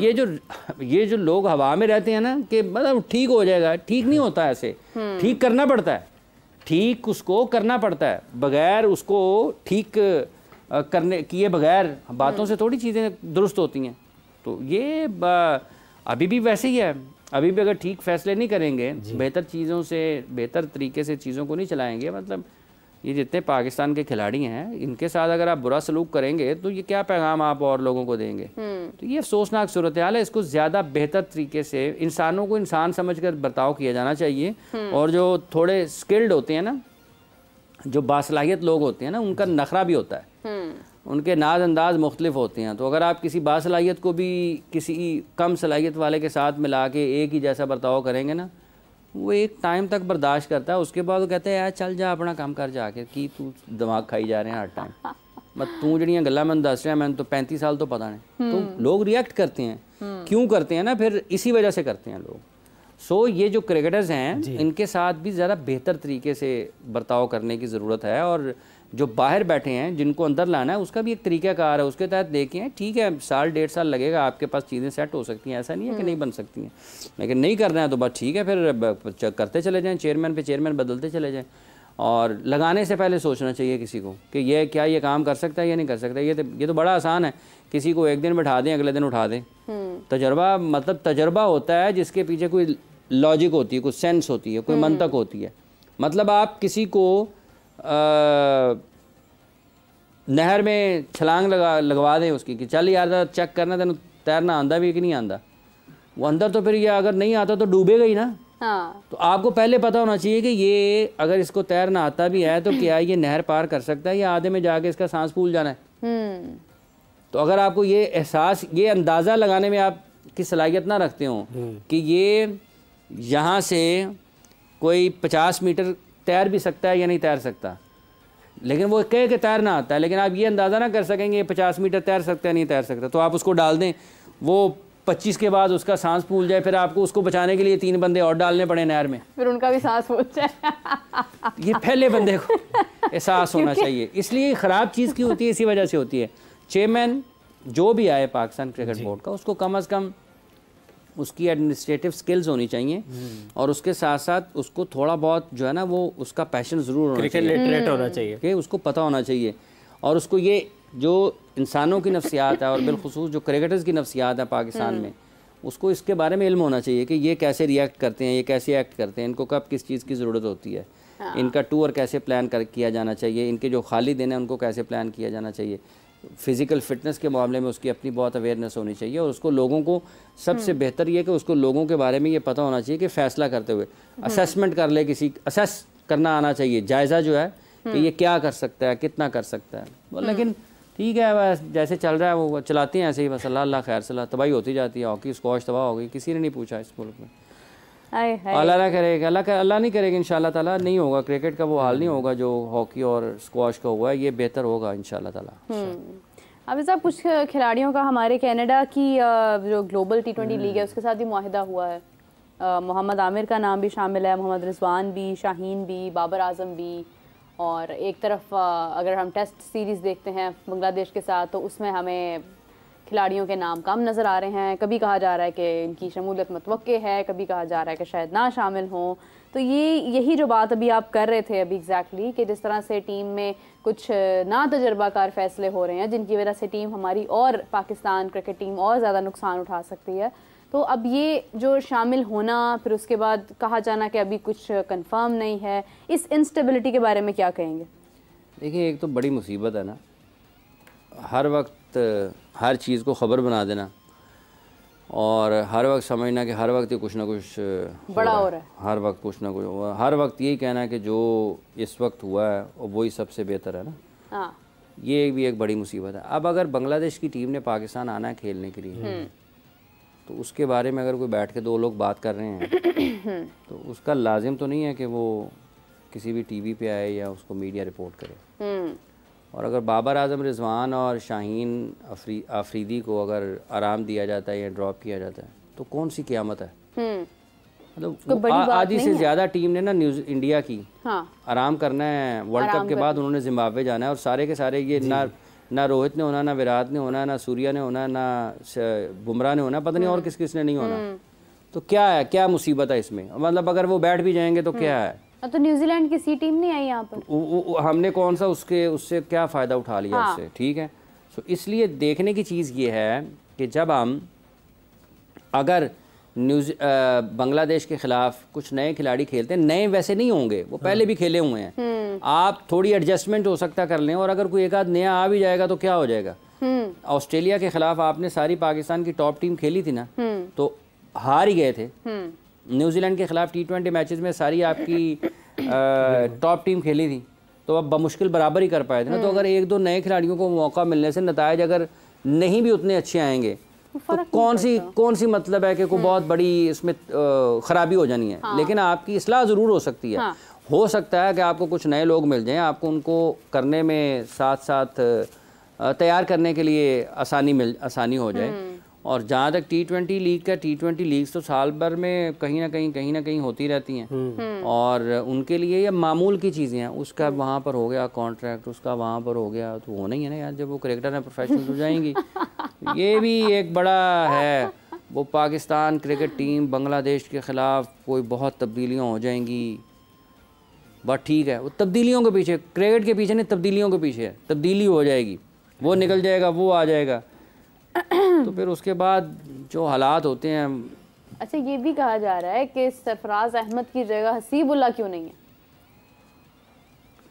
ये जो लोग हवा में रहते हैं ना कि मतलब ठीक हो जाएगा, ठीक नहीं होता ऐसे। ठीक करना पड़ता है, ठीक उसको करना पड़ता है। बगैर उसको ठीक करने किए बगैर बातों से थोड़ी चीज़ें दुरुस्त होती हैं। तो ये अभी भी वैसे ही है। अभी भी अगर ठीक फैसले नहीं करेंगे, बेहतर चीज़ों से बेहतर तरीके से चीज़ों को नहीं चलाएंगे, मतलब ये जितने पाकिस्तान के खिलाड़ी हैं इनके साथ अगर आप बुरा सलूक करेंगे तो ये क्या पैगाम आप और लोगों को देंगे? तो ये अफसोसनाक सूरत हाल है। इसको ज़्यादा बेहतर तरीके से इंसानों को इंसान समझकर बर्ताव किया जाना चाहिए। और जो थोड़े स्किल्ड होते हैं ना, जो बासलाहियत लोग होते हैं ना, उनका नखरा भी होता है, उनके नाज अंदाज मुख्तलिफ होते हैं। तो अगर आप किसी बासलाहियत को भी किसी कम सलाहियत वाले के साथ मिला के एक ही जैसा बर्ताव करेंगे ना, वो एक टाइम तक बर्दाश्त करता है। उसके बाद वो कहते हैं यार चल जा अपना काम कर जाके, कि तू दिमाग खाई जा रहे हैं हर टाइम। मत तू जड़ियाँ गल्लां मैं दस रहा, मैंने तो 35 साल तो पता नहीं। तो लोग रिएक्ट करते हैं, क्यों करते हैं ना, फिर इसी वजह से करते हैं लोग। सो ये जो क्रिकेटर्स हैं इनके साथ भी ज़रा बेहतर तरीके से बर्ताव करने की ज़रूरत है। और जो बाहर बैठे हैं जिनको अंदर लाना है उसका भी एक तरीक़ाकार है, उसके तहत देखें। ठीक है, 1-1.5 साल लगेगा, आपके पास चीज़ें सेट हो सकती हैं, ऐसा नहीं है कि नहीं बन सकती हैं। लेकिन नहीं करना है तो बस ठीक है, फिर करते चले जाएँ, चेयरमैन पे चेयरमैन बदलते चले जाएँ। और लगाने से पहले सोचना चाहिए किसी को कि ये क्या ये काम कर सकता है या नहीं कर सकता। ये तो बड़ा आसान है, किसी को एक दिन बैठा दें अगले दिन उठा दें। तजर्बा मतलब तजर्बा होता है जिसके पीछे कोई लॉजिक होती है, कोई सेंस होती है, कोई मंतक होती है। मतलब आप किसी को नहर में छलांग लगवा दें उसकी कि चल यार चेक करना तेन तैरना आंदा भी कि नहीं आंदा, वो अंदर तो फिर ये अगर नहीं आता तो डूबेगा ही ना। हाँ। तो आपको पहले पता होना चाहिए कि ये अगर इसको तैरना आता भी है तो क्या ये नहर पार कर सकता है या आधे में जाके इसका सांस फूल जाना है। तो अगर आपको ये एहसास, ये अंदाज़ा लगाने में आपकी सलाहियत ना रखते हो कि ये यहाँ से कोई 50 मीटर तैर भी सकता है या नहीं तैर सकता, लेकिन वो कहे कि तैरना आता है, लेकिन आप ये अंदाज़ा ना कर सकेंगे 50 मीटर तैर सकता है नहीं तैर सकता, तो आप उसको डाल दें, वो 25 के बाद उसका सांस फूल जाए, फिर आपको उसको बचाने के लिए 3 बंदे और डालने पड़े नहर में, फिर उनका भी सांस फूल जाए। ये पहले बंदे को एहसास होना चाहिए। इसलिए ख़राब चीज़ की होती है, इसी वजह से होती है। चेयरमैन जो भी आए पाकिस्तान क्रिकेट बोर्ड का, उसको कम अज़ कम उसकी एडमिनिस्ट्रेटिव स्किल्स होनी चाहिए और उसके साथ साथ उसको थोड़ा बहुत जो है ना वो उसका पैशन ज़रूर होना चाहिए, क्रिकेट लिटरेट होना चाहिए, कि उसको पता होना चाहिए। और उसको ये जो इंसानों की नफ्सियात है और बिलखुसूस जो क्रिकेटर्स की नफ्सियात है पाकिस्तान में, उसको इसके बारे में इल्म होना चाहिए कि ये कैसे रिएक्ट करते हैं, ये कैसे एक्ट करते हैं, इनको कब किस चीज़ की ज़रूरत होती है, इनका टूर कैसे प्लान किया जाना चाहिए, इनके जो खाली दिन हैं उनको कैसे प्लान किया जाना चाहिए। फ़िज़िकल फ़िटनेस के मामले में उसकी अपनी बहुत अवेयरनेस होनी चाहिए और उसको लोगों को सबसे बेहतर ये कि उसको लोगों के बारे में ये पता होना चाहिए कि फ़ैसला करते हुए असेसमेंट कर ले, किसी असेस करना आना चाहिए, जायज़ा जो है कि ये क्या कर सकता है, कितना कर सकता है। लेकिन ठीक है, बस जैसे चल रहा है वो चलाते हैं ऐसे ही, बस अल्लाह खैर सलाह, तबाही होती जाती है। हॉकी स्क्वाश तबाह हो गई, किसी ने नहीं पूछा इस मुल्क में। अल्लाह ना करेगा, अल्लाह नहीं करेगा, इंशाल्लाह ताला नहीं होगा, क्रिकेट का वो हाल नहीं होगा जो हॉकी और स्क्वाश का हुआ है, ये बेहतर होगा इंशाल्लाह ताला। अभी साहब कुछ खिलाड़ियों का हमारे कनाडा की जो ग्लोबल T20 लीग है उसके साथ भी मुआहिदा हुआ है। मोहम्मद आमिर का नाम भी शामिल है, मोहम्मद रिजवान भी, शाहीन भी, बाबर आजम भी। और एक तरफ अगर हम टेस्ट सीरीज़ देखते हैं बांग्लादेश के साथ तो उसमें हमें खिलाड़ियों के नाम कम नज़र आ रहे हैं। कभी कहा जा रहा है कि इनकी शमूलियत मुतवक्के है, कभी कहा जा रहा है कि शायद ना शामिल हों। तो यही जो बात अभी आप कर रहे थे अभी एग्जैक्टली कि जिस तरह से टीम में कुछ ना तजर्बाकार फैसले हो रहे हैं जिनकी वजह से टीम हमारी और पाकिस्तान क्रिकेट टीम और ज़्यादा नुकसान उठा सकती है। तो अब ये जो शामिल होना फिर उसके बाद कहा जाना कि अभी कुछ कंफर्म नहीं है, इस इंस्टेबिलिटी के बारे में क्या कहेंगे? देखिए, एक तो बड़ी मुसीबत है ना, हर वक्त हर चीज़ को ख़बर बना देना और हर वक्त समझना कि हर वक्त ही कुछ ना कुछ बड़ा हो रहा है, हर वक्त कुछ ना कुछ, हर वक्त यही कहना है कि जो इस वक्त हुआ है और वही सबसे बेहतर है ना। हाँ, ये भी एक बड़ी मुसीबत है। अब अगर बांग्लादेश की टीम ने पाकिस्तान आना है खेलने के लिए तो उसके बारे में अगर कोई बैठ के दो लोग बात कर रहे हैं तो उसका लाजिम तो नहीं है कि वो किसी भी टीवी पे आए या उसको मीडिया रिपोर्ट करे। और अगर बाबर आजम, रिजवान और शाहीन अफरीदी को अगर आराम दिया जाता है या ड्रॉप किया जाता है तो कौन सी क़यामत है। मतलब आधी से ज़्यादा टीम ने ना इंडिया की आराम करना है। वर्ल्ड कप के बाद उन्होंने जिम्बाब्वे जाना है और सारे के सारे ये ना रोहित ने होना, ना विराट ने होना, ना सूर्या ने होना, ना बुमराह ने होना, पता नहीं और किस किस ने नहीं होना। तो क्या है, क्या मुसीबत है इसमें? मतलब अगर वो बैठ भी जाएंगे तो क्या है? तो न्यूजीलैंड की सी टीम नहीं आई यहाँ पर, हमने कौन सा उससे क्या फ़ायदा उठा लिया उससे, ठीक है। तो इसलिए देखने की चीज़ ये है कि जब हम अगर बांग्लादेश के ख़िलाफ़ कुछ नए खिलाड़ी खेलते हैं, नए वैसे नहीं होंगे, वो पहले भी खेले हुए हैं, आप थोड़ी एडजस्टमेंट हो सकता कर लें और अगर कोई एक आध नया आ भी जाएगा तो क्या हो जाएगा। ऑस्ट्रेलिया के ख़िलाफ़ आपने सारी पाकिस्तान की टॉप टीम खेली थी ना, तो हार ही गए थे। न्यूजीलैंड के ख़िलाफ़ T20 मैचेस में सारी आपकी टॉप टीम खेली थी तो अब बमुश्किल बराबर ही कर पाए थे ना। तो अगर एक दो नए खिलाड़ियों को मौका मिलने से नतायज अगर नहीं भी उतने अच्छे आएंगे तो कौन सी मतलब है कि कोई बहुत बड़ी इसमें ख़राबी हो जानी है। लेकिन आपकी इस्लाह ज़रूर हो सकती है। हो सकता है कि आपको कुछ नए लोग मिल जाएं, आपको उनको करने में साथ साथ तैयार करने के लिए आसानी हो जाए। और जहाँ तक T20 लीग का, T20 लीग्स तो साल भर में कहीं ना कहीं होती रहती हैं और उनके लिए ये मामूल की चीज़ें हैं। उसका वहाँ पर हो गया कॉन्ट्रैक्ट, उसका वहाँ पर हो गया, तो होना ही है ना यार, जब वो क्रिकेटर हैं प्रोफेशनल हो जाएंगी। ये भी एक बड़ा है। वो पाकिस्तान क्रिकेट टीम बांग्लादेश के ख़िलाफ़ कोई बहुत तब्दीलियाँ हो जाएंगी, बट ठीक है, वो तब्दीलियों के पीछे, क्रिकेट के पीछे नहीं, तब्दीलियों के पीछे है, तब्दीली हो जाएगी, वो निकल जाएगा, वो आ जाएगा, तो फिर उसके बाद जो हालात होते हैं। अच्छा, ये भी कहा जा रहा है कि सरफराज अहमद की जगह हसीबुल्लाह क्यों नहीं है?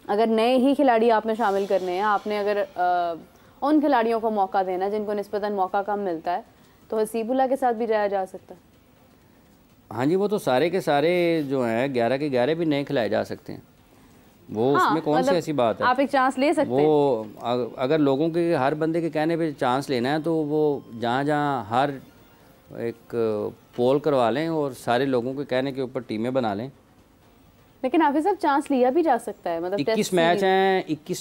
अगर नए ही खिलाड़ी आपने शामिल करने हैं, आपने अगर उन खिलाड़ियों को मौका देना जिनको निस्बतन मौका कम मिलता है, तो हसीबुल्लाह के साथ भी जाया जा सकता है। हाँ जी, वो तो सारे के सारे जो हैं 11 के 11 भी नए खिलाए जा सकते हैं। वो उसमें कौन सी ऐसी बात है? आप एक चांस ले सकते हैं। वो अगर लोगों के हर बंदे के कहने पे चांस लेना है तो वो जहाँ हर एक पोल करवा लें और सारे लोगों के कहने के ऊपर टीमें बना लें। लेकिन हाफिज साहब, चांस लिया भी जा सकता है। मतलब 21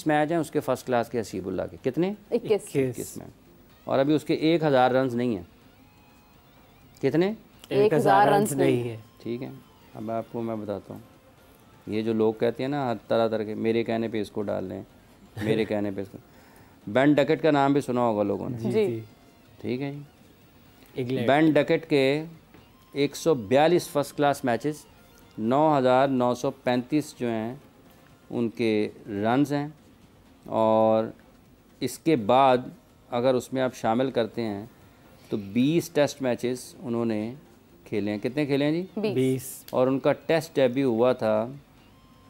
मैच हैं उसके फर्स्ट क्लास के हसीबुल्लाह के। कितने? 21 मैच। और अभी उसके 1000 रन नहीं है। कितने? 1000 रन नहीं है। ठीक है, अब आपको मैं बताता हूँ। ये जो लोग कहते हैं ना हर तरह के, मेरे कहने पे इसको डाल लें, मेरे कहने पे इसको, बेन डकेट का नाम भी सुना होगा लोगों ने। जी। ठीक है जी। बेन डकेट के 142 फर्स्ट क्लास मैचेस, 9935 जो हैं उनके रन्स हैं। और इसके बाद अगर उसमें आप शामिल करते हैं तो 20 टेस्ट मैचेस उन्होंने खेले हैं। कितने खेले हैं जी? 20। और उनका टेस्ट डेब्यू हुआ था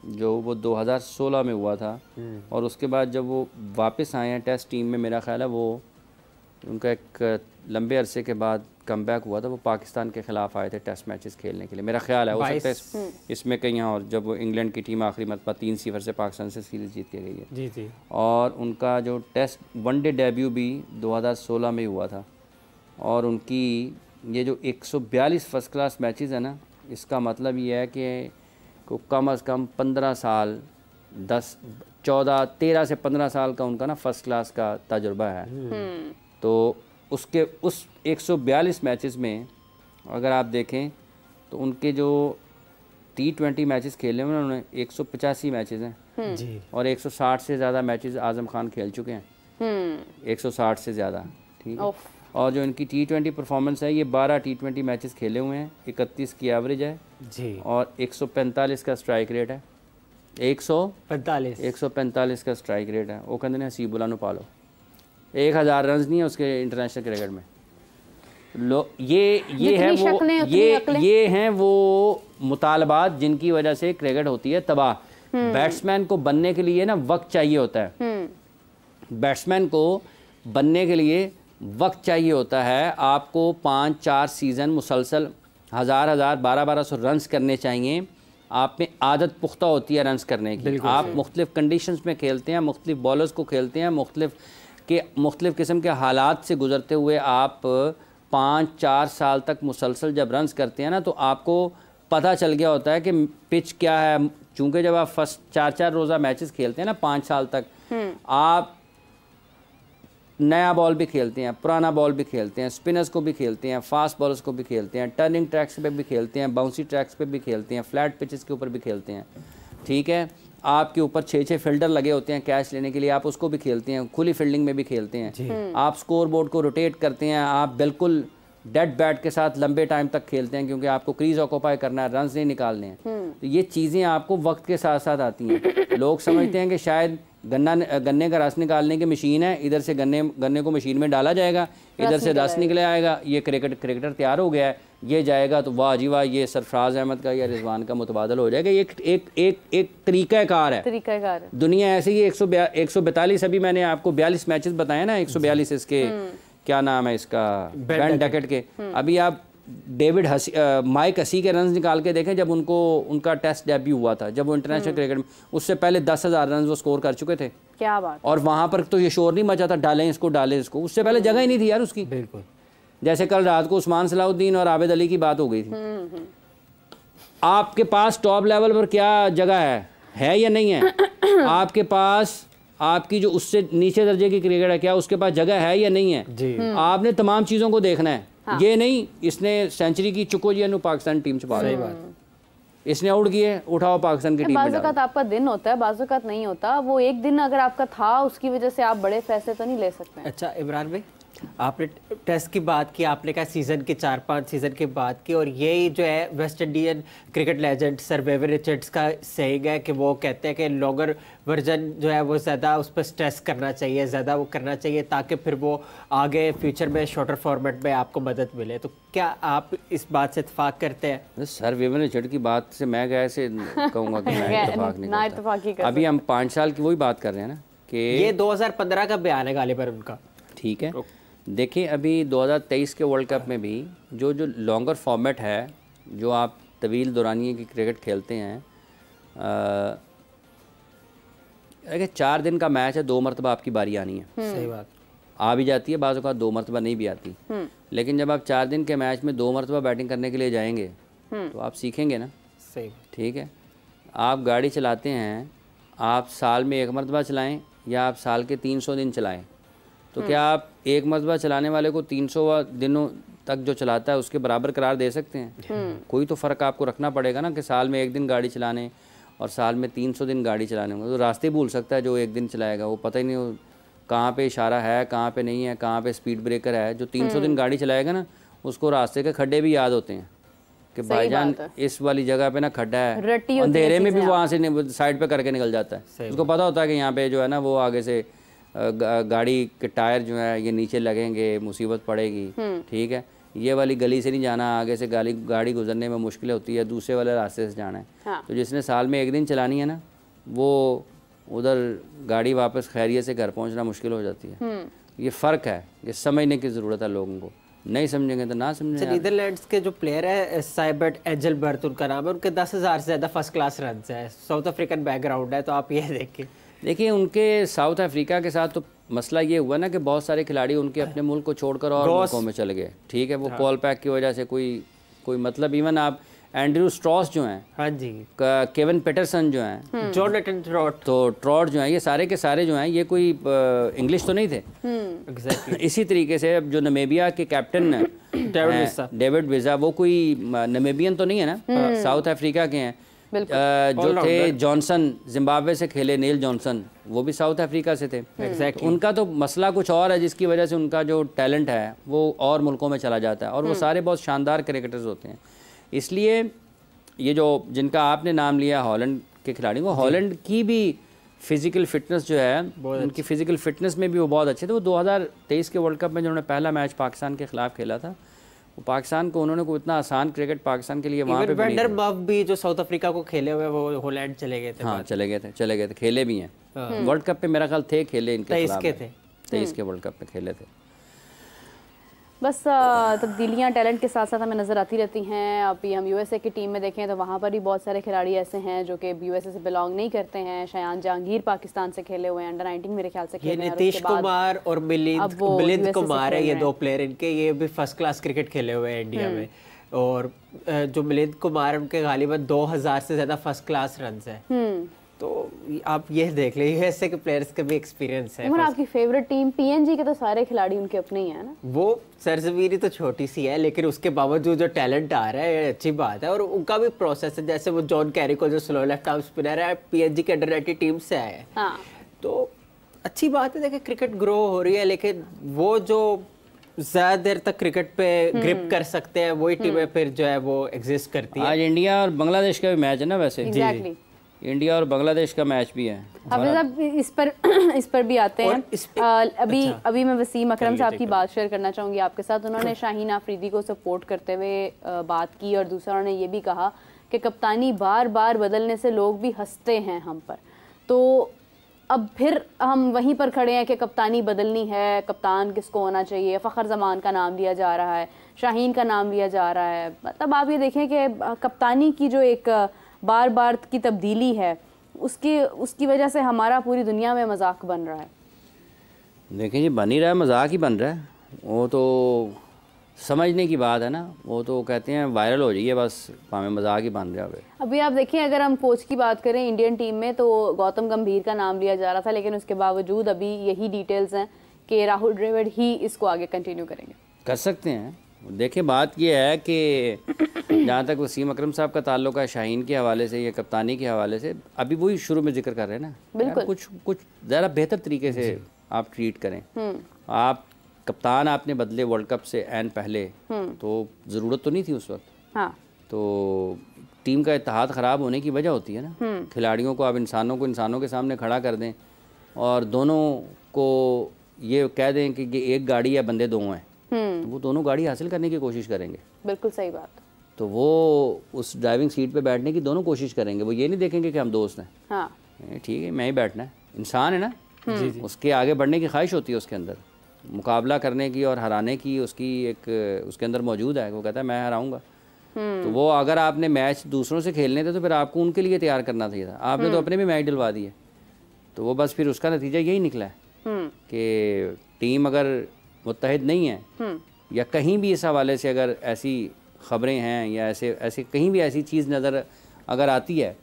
जो वो 2016 में हुआ था। और उसके बाद जब वो वापस आए हैं टेस्ट टीम में, मेरा ख्याल है वो उनका एक लंबे अरसे के बाद कमबैक हुआ था। वो पाकिस्तान के ख़िलाफ़ आए थे टेस्ट मैचेस खेलने के लिए, मेरा ख्याल है। हो सकता है इसमें कहीं और, जब वो इंग्लैंड की टीम आखिरी मरतबा 3-0 से पाकिस्तान से सीरीज़ जीत के गई है। जी जी। और उनका जो टेस्ट वनडे डेब्यू भी 2016 में हुआ था। और उनकी ये जो 142 फर्स्ट क्लास मैचेस है ना, इसका मतलब ये है कि कम अज़ कम 15 साल 13 से 15 साल का उनका ना फर्स्ट क्लास का तजुर्बा है। तो उसके उस 142 मैचेस में अगर आप देखें तो उनके जो T20 मैचेस खेले हुए उन्होंने 185 मैचेस हैं जी, और 160 से ज़्यादा मैचेस आज़म खान खेल चुके हैं, 160 से ज़्यादा, ठीक है। और जो इनकी T20 परफॉर्मेंस है, ये 12 T20 मैचेस खेले हुए हैं, 31 की एवरेज है जी, और 145 का स्ट्राइक रेट है। 145 का स्ट्राइक रेट है। वो कहते हैं हसीबुल्ला नु पालो, 1000 रन नहीं है उसके इंटरनेशनल क्रिकेट में। ये हैं वो मुतालबात जिनकी वजह से क्रिकेट होती है तबाह। बैट्समैन को बनने के लिए ना वक्त चाहिए होता है, बैट्समैन को बनने के लिए वक्त चाहिए होता है। आपको 5-4 सीज़न मुसलसल 1000 1200 रन्स करने चाहिए। आप में आदत पुख्ता होती है रन्स करने की। आप मुख्तलिफ कंडीशंस में खेलते हैं, मुख्तलिफ बॉलर्स को खेलते हैं, मुख्तलिफ किस्म के हालात से गुजरते हुए आप 5-4 साल तक मुसलसल जब रन्स करते हैं ना, तो आपको पता चल गया होता है कि पिच क्या है। चूँकि जब आप फर्स्ट 4-4 रोज़ा मैचेस खेलते हैं ना 5 साल तक, आप नया बॉल भी खेलते हैं, पुराना बॉल भी खेलते हैं, स्पिनर्स को भी खेलते हैं, फास्ट बॉलर्स को भी खेलते हैं, टर्निंग ट्रैक्स पे भी खेलते हैं, बाउंसी ट्रैक्स पे भी खेलते हैं, फ्लैट पिचेस के ऊपर भी खेलते हैं, ठीक है। आपके ऊपर 6-6 फील्डर लगे होते हैं कैच लेने के लिए, आप उसको भी खेलते हैं, खुली फील्डिंग में भी खेलते हैं। आप स्कोर बोर्ड को रोटेट करते हैं, आप बिल्कुल डेड बैट के साथ लंबे टाइम तक खेलते हैं क्योंकि आपको क्रीज ऑक्यूपाई करना है, रन्स नहीं निकालने हैं। तो ये चीज़ें आपको वक्त के साथ साथ आती हैं। लोग समझते हैं कि शायद गन्ने का रस निकालने की मशीन है, इधर से गन्ने को मशीन में डाला जाएगा, इधर से रस निकले आएगा, ये क्रिकेटर तैयार हो गया है, ये जाएगा तो वाह जी वाह, ये सरफराज अहमद का या रिजवान का मुतबादल हो जाएगा। ये एक तरीक़ाकार है। दुनिया ऐसे ही 142 अभी मैंने आपको 42 मैचेस बताए ना, 142 इसके क्या नाम है इसका, बेन डकेट के। अभी आप माइक हसी के रन्स निकाल के देखें जब उनका टेस्ट डेब्यू हुआ था, जब वो इंटरनेशनल क्रिकेट में, उससे पहले 10,000 रन वो स्कोर कर चुके थे। क्या बात। और वहाँ पर तो ये शोर नहीं मचा था डालें इसको, उससे पहले जगह ही नहीं थी यार उसकी। बिल्कुल। जैसे कल रात को उस्मान सलाउद्दीन और आबिद अली की बात हो गई थी। आपके पास टॉप लेवल पर क्या जगह है या नहीं है? आपके पास आपकी जो उससे नीचे दर्जे की क्रिकेट है, क्या उसके पास जगह है या नहीं है जी। आपने तमाम चीज़ों को देखना है। हाँ। ये नहीं इसने सेंचुरी की चुको जी पाकिस्तान टीम से सही बात, इसने आउट किए, उठाओ पाकिस्तान की टीम में डालो। आपका दिन होता है, बाज़ नहीं होता। वो एक दिन अगर आपका था, उसकी वजह से आप बड़े फैसले तो नहीं ले सकते। अच्छा इमरान भाई, आपने टेस्ट की बात की, आपने कहा सीज़न के 4-5 सीज़न की बात की, और यही जो है West Indian cricket legend sir Viv Richards का सही है कि वो कहते हैं कि लॉन्गर वर्जन जो है वो ज़्यादा उस पर स्ट्रेस करना चाहिए, ज़्यादा वो करना चाहिए ताकि फिर वो आगे फ्यूचर में शॉर्टर फॉर्मेट में आपको मदद मिले। तो क्या आप इस बात से इत्तेफाक करते हैं? सर वेवर रिचर्ड की बात से मैं कैसे कहूँगा कि मैं इत्तेफाक नहीं करता। अभी हम 5 साल की वही बात कर रहे हैं ना कि ये 2015 का बयान है गालिबन उनका, ठीक है। देखिए अभी 2023 के वर्ल्ड कप में भी जो लॉन्गर फॉर्मेट है, जो आप तवील दौरानिए की क्रिकेट खेलते हैं, अगर 4 दिन का मैच है, 2 मरतबा आपकी बारी आनी है। सही बात, आ भी जाती है, बाज़ औक़ात 2 मरतबा नहीं भी आती। लेकिन जब आप 4 दिन के मैच में 2 मरतबा बैटिंग करने के लिए जाएंगे तो आप सीखेंगे ना। सही, ठीक है। आप गाड़ी चलाते हैं, आप साल में 1 मरतबा चलाएं या आप साल के 300 दिन चलाएं, तो क्या आप 1 मरतबा चलाने वाले को 300 दिनों तक जो चलाता है उसके बराबर करार दे सकते हैं? कोई तो फ़र्क आपको रखना पड़ेगा ना कि साल में 1 दिन गाड़ी चलाने और साल में 300 दिन गाड़ी चलाने में तो रास्ते भूल सकता है। जो 1 दिन चलाएगा वो पता ही नहीं कहाँ पे इशारा है, कहाँ पे नहीं है, कहाँ पे स्पीड ब्रेकर है। जो 300 दिन गाड़ी चलाएगा ना, उसको रास्ते के खड्डे भी याद होते हैं कि भाईजान इस वाली जगह पे ना खड्डा है, अंधेरे में भी वहाँ से साइड पे करके निकल जाता है। उसको पता होता है कि यहाँ पे जो है ना वो आगे से गाड़ी के टायर जो है ये नीचे लगेंगे, मुसीबत पड़ेगी। ठीक है, ये वाली गली से नहीं जाना, आगे से गाड़ी गुजरने में मुश्किल होती है, दूसरे वाले रास्ते से जाना है। हाँ। तो जिसने साल में 1 दिन चलानी है ना, वो उधर गाड़ी वापस खैरियत से घर पहुंचना मुश्किल हो जाती है। ये फ़र्क है, ये समझने की ज़रूरत है लोगों को। नहीं समझेंगे तो ना समझेंगे। नीदरलैंड्स के जो प्लेयर है साइबर्ट एंजलबर्ट उनका नाम है, उनके 10,000 से ज़्यादा फर्स्ट क्लास रन है, साउथ अफ्रीकन बैकग्राउंड है। तो आप ये देखिए उनके साउथ अफ्रीका के साथ तो मसला ये हुआ ना कि बहुत सारे खिलाड़ी उनके अपने मुल्क को छोड़कर और मुल्कों में चले गए। ठीक है, वो कॉल पैक की वजह से कोई मतलब, इवन आप एंड्रयू स्ट्रॉस जो हैं, हाँ जी, केविन पीटरसन जो हैं, जोनाथन ट्रॉट, तो ट्रॉट जो हैं, ये सारे के सारे जो हैं ये कोई इंग्लिश तो नहीं थे। एग्जैक्टली। इसी तरीके से जो नमीबिया के कैप्टन डेविड विजा, वो कोई नमीबियन तो नहीं है ना, साउथ अफ्रीका के हैं। जो थे जॉनसन, जिम्बाब्वे से खेले नील जॉनसन, वो भी साउथ अफ्रीका से थे। Exactly. उनका तो मसला कुछ और है, जिसकी वजह से उनका जो टैलेंट है वो और मुल्कों में चला जाता है, और वो सारे बहुत शानदार क्रिकेटर्स होते हैं। इसलिए ये जो जिनका आपने नाम लिया हॉलैंड के खिलाड़ी, वो हॉलैंड की भी फिजिकल फिटनेस जो है, उनकी फिजिकल फिटनेस में भी वो बहुत अच्छे थे। वो 2023 के वर्ल्ड कप में जिन्होंने पहला मैच पाकिस्तान के खिलाफ खेला था, वो पाकिस्तान को उन्होंने कोई इतना आसान क्रिकेट पाकिस्तान के लिए वहाँ पे वेंडर बफ भी जो साउथ अफ्रीका को खेले हुए वो हॉलैंड चले गए थे। हाँ चले गए थे, खेले भी हैं वर्ल्ड कप पे, मेरा ख्याल थे खेले इनके 23 के वर्ल्ड कप पे खेले थे। बस तब्दीलियाँ टैलेंट के साथ साथ हमें नज़र आती रहती हैं। अभी हम यूएसए की टीम में देखें तो वहाँ पर भी बहुत सारे खिलाड़ी ऐसे हैं जो कि यूएसए से बिलोंग नहीं करते हैं। शायान जहांगीर पाकिस्तान से खेले हुए हैं, अंडर 19 मेरे ख्याल से खेले हैं। नीतीश कुमार और मिलिंद कुमार है, ये दो प्लेयर इनके, ये भी फर्स्ट क्लास क्रिकेट खेले हुए हैं इंडिया में। और जो मिलिंद कुमार, उनके गालिबन 2000 से ज़्यादा फर्स्ट क्लास रन है। तो आप ये देख लीजिए, ऐसे के प्लेयर्स का भी एक्सपीरियंस है। आपकी फेवरेट टीम पीएनजी के तो सारे खिलाड़ी उनके अपने ही हैं ना। वो सरजमीरी तो छोटी सी है, लेकिन उसके बावजूद जो टैलेंट आ रहा है अच्छी बात है। और उनका भी प्रोसेस है, जैसे वो जॉन कैरिको जो स्लो लेफ्ट आर्म स्पिनर है, पीएनजी के अंडर 19 टीम से आया है। हाँ। तो अच्छी बात है, देखिए क्रिकेट ग्रो हो रही है, लेकिन वो जो ज्यादा देर तक क्रिकेट पे ग्रिप कर सकते हैं वही टीमें फिर जो है वो एग्जिस्ट करती है। आज इंडिया और बांग्लादेश का भी मैच है ना वैसे। Exactly. इंडिया और बांग्लादेश का मैच भी है। अब इस पर भी आते हैं। अभी मैं वसीम अकरम साहब की बात शेयर करना चाहूँगी आपके साथ। उन्होंने शाहीन आफरीदी को सपोर्ट करते हुए बात की, और दूसरा उन्होंने ये भी कहा कि कप्तानी बार बार बदलने से लोग भी हंसते हैं हम पर। तो अब फिर हम वहीं पर खड़े हैं कि कप्तानी बदलनी है, कप्तान किसको होना चाहिए। फ़खर जमान का नाम लिया जा रहा है, शाहीन का नाम लिया जा रहा है। मतलब आप ये देखें कि कप्तानी की जो एक बार बार की तब्दीली है, उसकी वजह से हमारा पूरी दुनिया में मजाक बन रहा है। देखिए जी, बन ही रहा है, मजाक ही बन रहा है। वो तो समझने की बात है ना, वो तो कहते हैं वायरल हो जाइए, बस हमें मजाक ही बन रहा है। अभी आप देखिए, अगर हम कोच की बात करें इंडियन टीम में, तो गौतम गंभीर का नाम लिया जा रहा था, लेकिन उसके बावजूद अभी यही डिटेल्स हैं कि राहुल द्रविड़ ही इसको आगे कंटिन्यू करेंगे। कर सकते हैं। देखिए बात यह है कि जहाँ तक वसीम अकरम साहब का ताल्लुक है शाहीन के हवाले से या कप्तानी के हवाले से, अभी वही शुरू में जिक्र कर रहे हैं ना, बिल्कुल कुछ ज़रा बेहतर तरीके से आप ट्रीट करें। आप कप्तान आपने बदले वर्ल्ड कप से एन पहले, तो ज़रूरत तो नहीं थी उस वक्त। हाँ। तो टीम का इत्तेहाद ख़राब होने की वजह होती है ना। खिलाड़ियों को आप इंसानों के सामने खड़ा कर दें और दोनों को ये कह दें कि ये एक गाड़ी या बंदे दो हैं, तो वो दोनों गाड़ी हासिल करने की कोशिश करेंगे। बिल्कुल सही बात। तो वो उस ड्राइविंग सीट पे बैठने की दोनों कोशिश करेंगे। वो ये नहीं देखेंगे कि हम दोस्त हैं। हाँ। ठीक है, मैं ही बैठना है, इंसान है ना, उसके आगे बढ़ने की ख्वाहिश होती है, उसके अंदर मुकाबला करने की और हराने की उसकी एक उसके अंदर मौजूद है। वो कहता है मैं हराऊंगा। तो वो अगर आपने मैच दूसरों से खेलने थे तो फिर आपको उनके लिए तैयार करना चाहिए था। आपने तो अपने भी मैच डलवा दिए। तो वो बस फिर उसका नतीजा यही निकला है कि टीम अगर मुत्तहिद नहीं है या कहीं भी इस हवाले से अगर ऐसी ख़बरें हैं या ऐसे कहीं भी ऐसी चीज़ नज़र अगर आती है,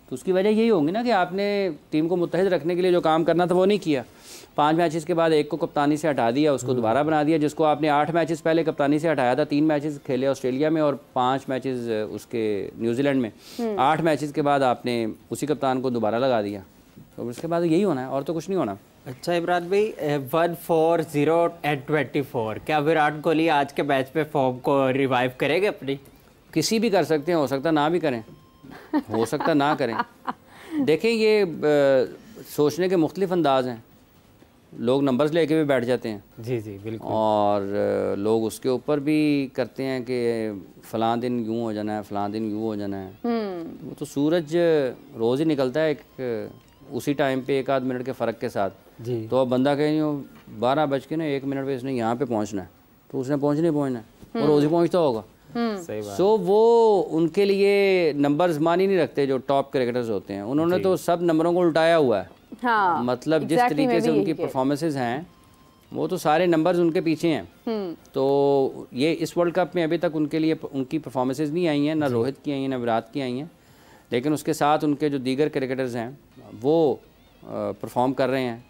तो उसकी वजह यही होगी ना कि आपने टीम को मुत्तहिद रखने के लिए जो काम करना था वो नहीं किया। 5 मैचेस के बाद एक को कप्तानी से हटा दिया, उसको दोबारा बना दिया, जिसको आपने 8 मैचेस पहले कप्तानी से हटाया था। 3 मैचेस खेले ऑस्ट्रेलिया में और 5 मैचेस उसके न्यूजीलैंड में। 8 मैचेस के बाद आपने उसी कप्तान को दोबारा लगा दिया। तो उसके बाद यही होना है और तो कुछ नहीं होना। अच्छा इमरान भाई, 1-4-0 एंड 24, क्या विराट कोहली आज के मैच पे फॉर्म को रिवाइव करेंगे अपनी? किसी भी कर सकते हैं, हो सकता ना भी करें, हो सकता ना करें। देखें ये सोचने के मुख्तलिफ अंदाज हैं। लोग नंबर्स लेके भी बैठ जाते हैं। जी जी बिल्कुल। और लोग उसके ऊपर भी करते हैं कि फ़लाँ दिन यूँ हो जाना है, फ़लाँ दिन यूँ हो जाना है। वो तो सूरज रोज़ ही निकलता है एक उसी टाइम पे 1 आध मिनट के फ़र्क के साथ। जी। तो अब बंदा कहीं 12:01 पे इसने यहाँ पे पहुँचना है, तो उसने पहुँचना है, वो रोज़ ही पहुँचता होगा। सही बात। सो वो उनके लिए नंबर्स मानी नहीं रखते जो टॉप क्रिकेटर्स होते हैं। उन्होंने तो सब नंबरों को उल्टाया हुआ है। हाँ, मतलब जिस तरीके से उनकी परफॉर्मेंसेज हैं वो तो सारे नंबर्स उनके पीछे हैं। तो ये इस वर्ल्ड कप में अभी तक उनके लिए उनकी परफॉर्मेंसेज नहीं आई हैं, ना रोहित की आई हैं, ना विराट की आई हैं, लेकिन उसके साथ उनके जो दीगर क्रिकेटर्स हैं वो परफॉर्म कर रहे हैं,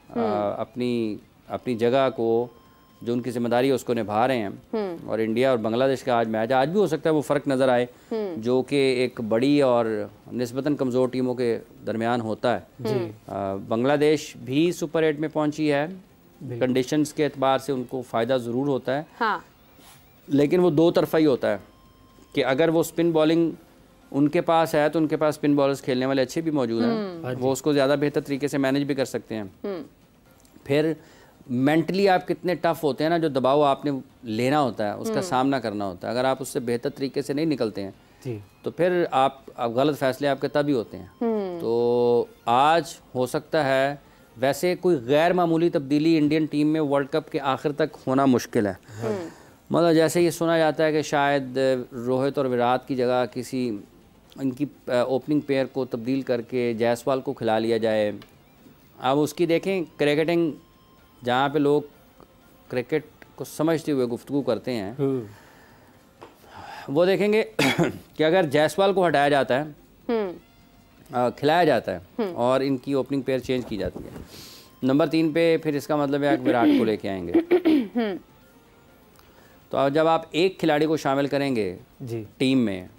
अपनी जगह को, जो उनकी जिम्मेदारी है उसको निभा रहे हैं। और इंडिया और बांग्लादेश का आज मैच, आज भी हो सकता है वो फ़र्क नज़र आए जो कि एक बड़ी और निस्बतन कमज़ोर टीमों के दरमियान होता है। बांग्लादेश भी सुपर 8 में पहुंची है, कंडीशंस के एतबार से उनको फ़ायदा ज़रूर होता है। हाँ। लेकिन वो दो तरफ़ा ही होता है कि अगर वो स्पिन बॉलिंग उनके पास है तो उनके पास स्पिन बॉलर्स खेलने वाले अच्छे भी मौजूद हैं, वो उसको ज़्यादा बेहतर तरीके से मैनेज भी कर सकते हैं। फिर मेंटली आप कितने टफ होते हैं ना, जो दबाव आपने लेना होता है उसका सामना करना होता है, अगर आप उससे बेहतर तरीके से नहीं निकलते हैं तो फिर आप गलत फैसले आपके तभी होते हैं। तो आज हो सकता है, वैसे कोई गैर मामूली तब्दीली इंडियन टीम में वर्ल्ड कप के आखिर तक होना मुश्किल है। मतलब जैसे ये सुना जाता है कि शायद रोहित और विराट की जगह किसी इनकी ओपनिंग पेयर को तब्दील करके जायसवाल को खिला लिया जाए। अब उसकी देखें, क्रिकेटिंग जहाँ पे लोग क्रिकेट को समझते हुए गुफ्तगू करते हैं, वो देखेंगे कि अगर जायसवाल को हटाया जाता है, खिलाया जाता है और इनकी ओपनिंग पेयर चेंज की जाती है नंबर 3 पे, फिर इसका मतलब है कि विराट को लेके आएंगे। तो अब जब आप एक खिलाड़ी को शामिल करेंगे टीम में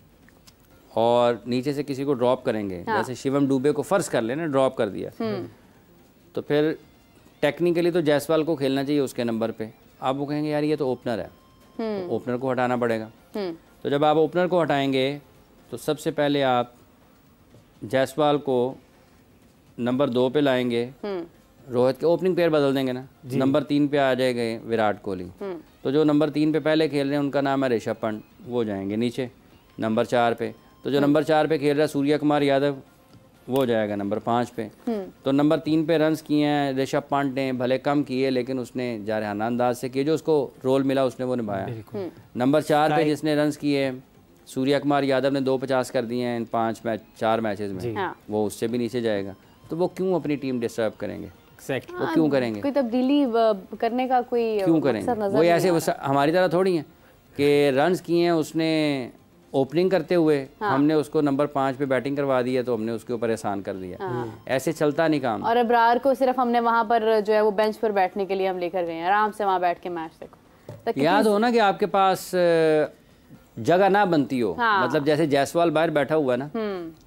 और नीचे से किसी को ड्रॉप करेंगे, जैसे शिवम दुबे को फ़र्ज कर लेना ड्रॉप कर दिया, तो फिर टेक्निकली तो जायसवाल को खेलना चाहिए उसके नंबर पे। आप वो कहेंगे यार ये तो ओपनर है, तो ओपनर को हटाना पड़ेगा। तो जब आप ओपनर को हटाएंगे तो सबसे पहले आप जायसवाल को नंबर 2 पे लाएंगे, रोहित के ओपनिंग पेयर बदल देंगे ना, नंबर 3 पे आ जाएंगे विराट कोहली। तो जो नंबर 3 पे पहले खेल रहे हैं उनका नाम है ऋषभ पंत, वो जाएंगे नीचे नंबर 4 पे। तो जो नंबर 4 पे खेल रहा है सूर्य कुमार यादव, वो जाएगा नंबर 5 पे। तो नंबर 3 पे रन्स किए हैं ऋषभ पंत ने, भले कम किए लेकिन उसने जारहाना अंदाज से किए, जो उसको रोल मिला उसने वो निभाया। नंबर 4 पे जिसने रन्स किए सूर्य कुमार यादव ने 250 कर दिए हैं इन 4 मैचेस में, वो उससे भी नीचे जाएगा। तो वो क्यों अपनी टीम डिस्टर्ब करेंगे? वो क्यों करेंगे? कोई तब्दीली करने का कोई क्यों करेंगे? वो ऐसे हमारी तरह थोड़ी है कि रन्स किए हैं उसने ओपनिंग करते हुए, हमने उसको नंबर 5 पे बैटिंग करवा दी है तो हमने उसके ऊपर एहसान कर दिया। ऐसे चलता नहीं काम। और अब्रार को सिर्फ हमने वहाँ पर जो है वो बेंच पर बैठने के लिए हम लेकर गए हैं, आराम से वहाँ बैठ के मैच देखो। याद हो ना कि आपके पास जगह ना बनती हो, मतलब जैसे जायसवाल बाहर बैठा हुआ है ना,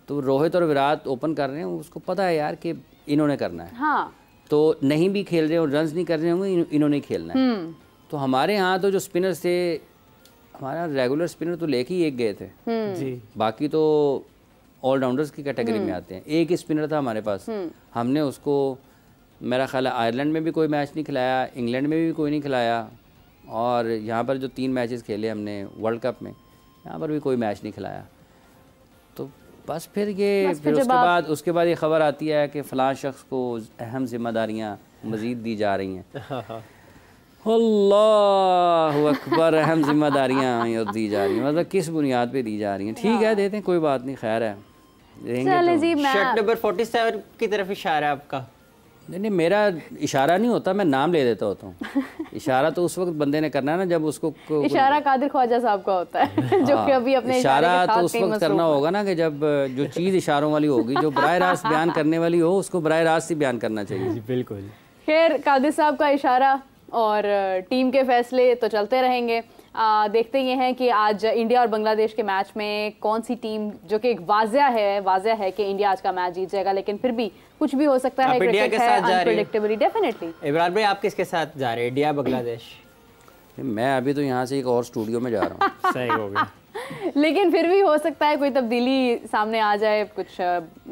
तो रोहित और विराट ओपन कर रहे हैं, उसको पता है यार कि इन्होंने करना है, तो नहीं भी खेल रहे हो, रन्स नहीं कर रहे होंगे, इन्होंने खेलना है। तो हमारे यहाँ तो जो स्पिनर्स थे, हमारा रेगुलर स्पिनर तो लेके ही एक गए थे जी, बाकी तो ऑलराउंडर्स की कैटेगरी में आते हैं। एक ही स्पिनर था हमारे पास, हमने उसको मेरा ख्याल है आयरलैंड में भी कोई मैच नहीं खिलाया, इंग्लैंड में भी कोई नहीं खिलाया, और यहाँ पर जो 3 मैचेस खेले हमने वर्ल्ड कप में, यहाँ पर भी कोई मैच नहीं खिलाया। तो बस फिर ये फिर उसके बाद ये खबर आती है कि फ़लाँ शख्स को अहम जिम्मेदारियाँ मज़ीद दी जा रही हैं। अल्लाहु अकबर, अहम जिम्मेदारियाँ दी जा रही हैं, मतलब किस बुनियाद पे दी जा रही हैं? ठीक है, देते हैं, कोई बात नहीं, खैर है, देंगे। तो शर्ट नंबर 47 की तरफ इशारा है आपका? नहीं, मेरा इशारा नहीं होता, मैं नाम ले देता होता हूँ। इशारा तो उस वक्त बंदे ने करना है ना जब उसको इशारा कादिर ख्वाजा साहब का होता है जो कि अभी अपने इशारा तो उस वक्त करना होगा ना कि जब जो चीज़ इशारों वाली होगी, जो बराह रास्त बयान करने वाली हो, उसको बराह रास्त ही बयान करना चाहिए। बिल्कुल। खैर, कादिर साहब का इशारा और टीम के फैसले तो चलते रहेंगे। देखते ये हैं कि आज इंडिया और बांग्लादेश के मैच में कौन सी टीम, जो कि एक वाज़ह है कि इंडिया आज का मैच जीत जाएगा, लेकिन फिर भी कुछ भी हो सकता है। इंडिया के साथ जा रहे हैं डेफिनेटली। इमरान भाई, आप किसके साथ जा रहे हैं, इंडिया बांग्लादेश? मैं अभी तो यहाँ से एक और स्टूडियो में जा रहा हूँ। सही हो गया। लेकिन फिर भी हो सकता है कोई तब्दीली सामने आ जाए, कुछ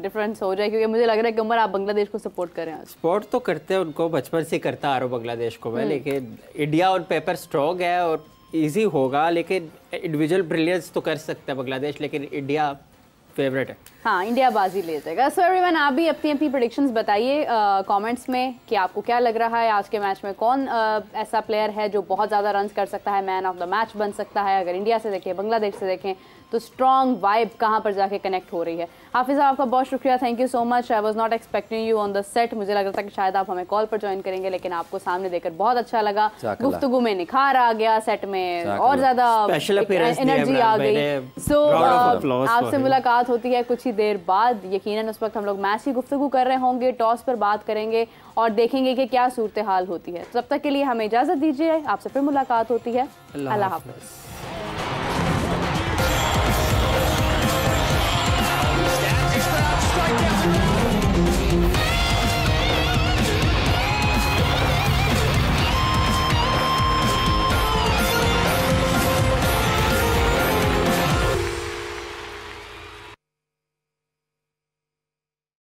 डिफरेंस हो जाए, क्योंकि मुझे लग रहा है कि उमर आप बांग्लादेश को सपोर्ट करें। सपोर्ट तो करते हैं उनको, बचपन से करता आ रहा हूँ बांग्लादेश को मैं, लेकिन इंडिया ऑन पेपर स्ट्रॉन्ग है और इजी होगा, लेकिन इंडिविजुअल ब्रिलियंस तो कर सकता है बांग्लादेश, लेकिन इंडिया फेवरेट है। हाँ, इंडिया बाजी ले जाएगा। सो एवरीवन, आप भी अपनी अपनी प्रेडिक्शंस बताइए कमेंट्स में कि आपको क्या लग रहा है आज के मैच में कौन ऐसा प्लेयर है जो बहुत ज़्यादा रन्स कर सकता है, मैन ऑफ द मैच बन सकता है। अगर इंडिया से देखें, बांग्लादेश से देखें, तो स्ट्रॉन्ग वाइब कहाँ पर जाके कनेक्ट हो रही है। हाफिज साहब आपका बहुत शुक्रिया, thank you so much. I was not expecting you on the set, मुझे लग रहा था कि शायद आप हमें कॉल पर ज्वाइन करेंगे, लेकिन आपको सामने देखकर बहुत अच्छा लगा। गुफ्तगू में निखार आ गया, सेट में और ज्यादा एनर्जी आ गई। सो आपसे मुलाकात होती है कुछ ही देर बाद। यकीनन उस वक्त हम लोग मैच की गुफ्तगू कर रहे होंगे, टॉस पर बात करेंगे और देखेंगे कि क्या सूरत हाल होती है। तब तक के लिए हमें इजाजत दीजिए, आपसे फिर मुलाकात होती है। अल्लाह हाफ़िज़।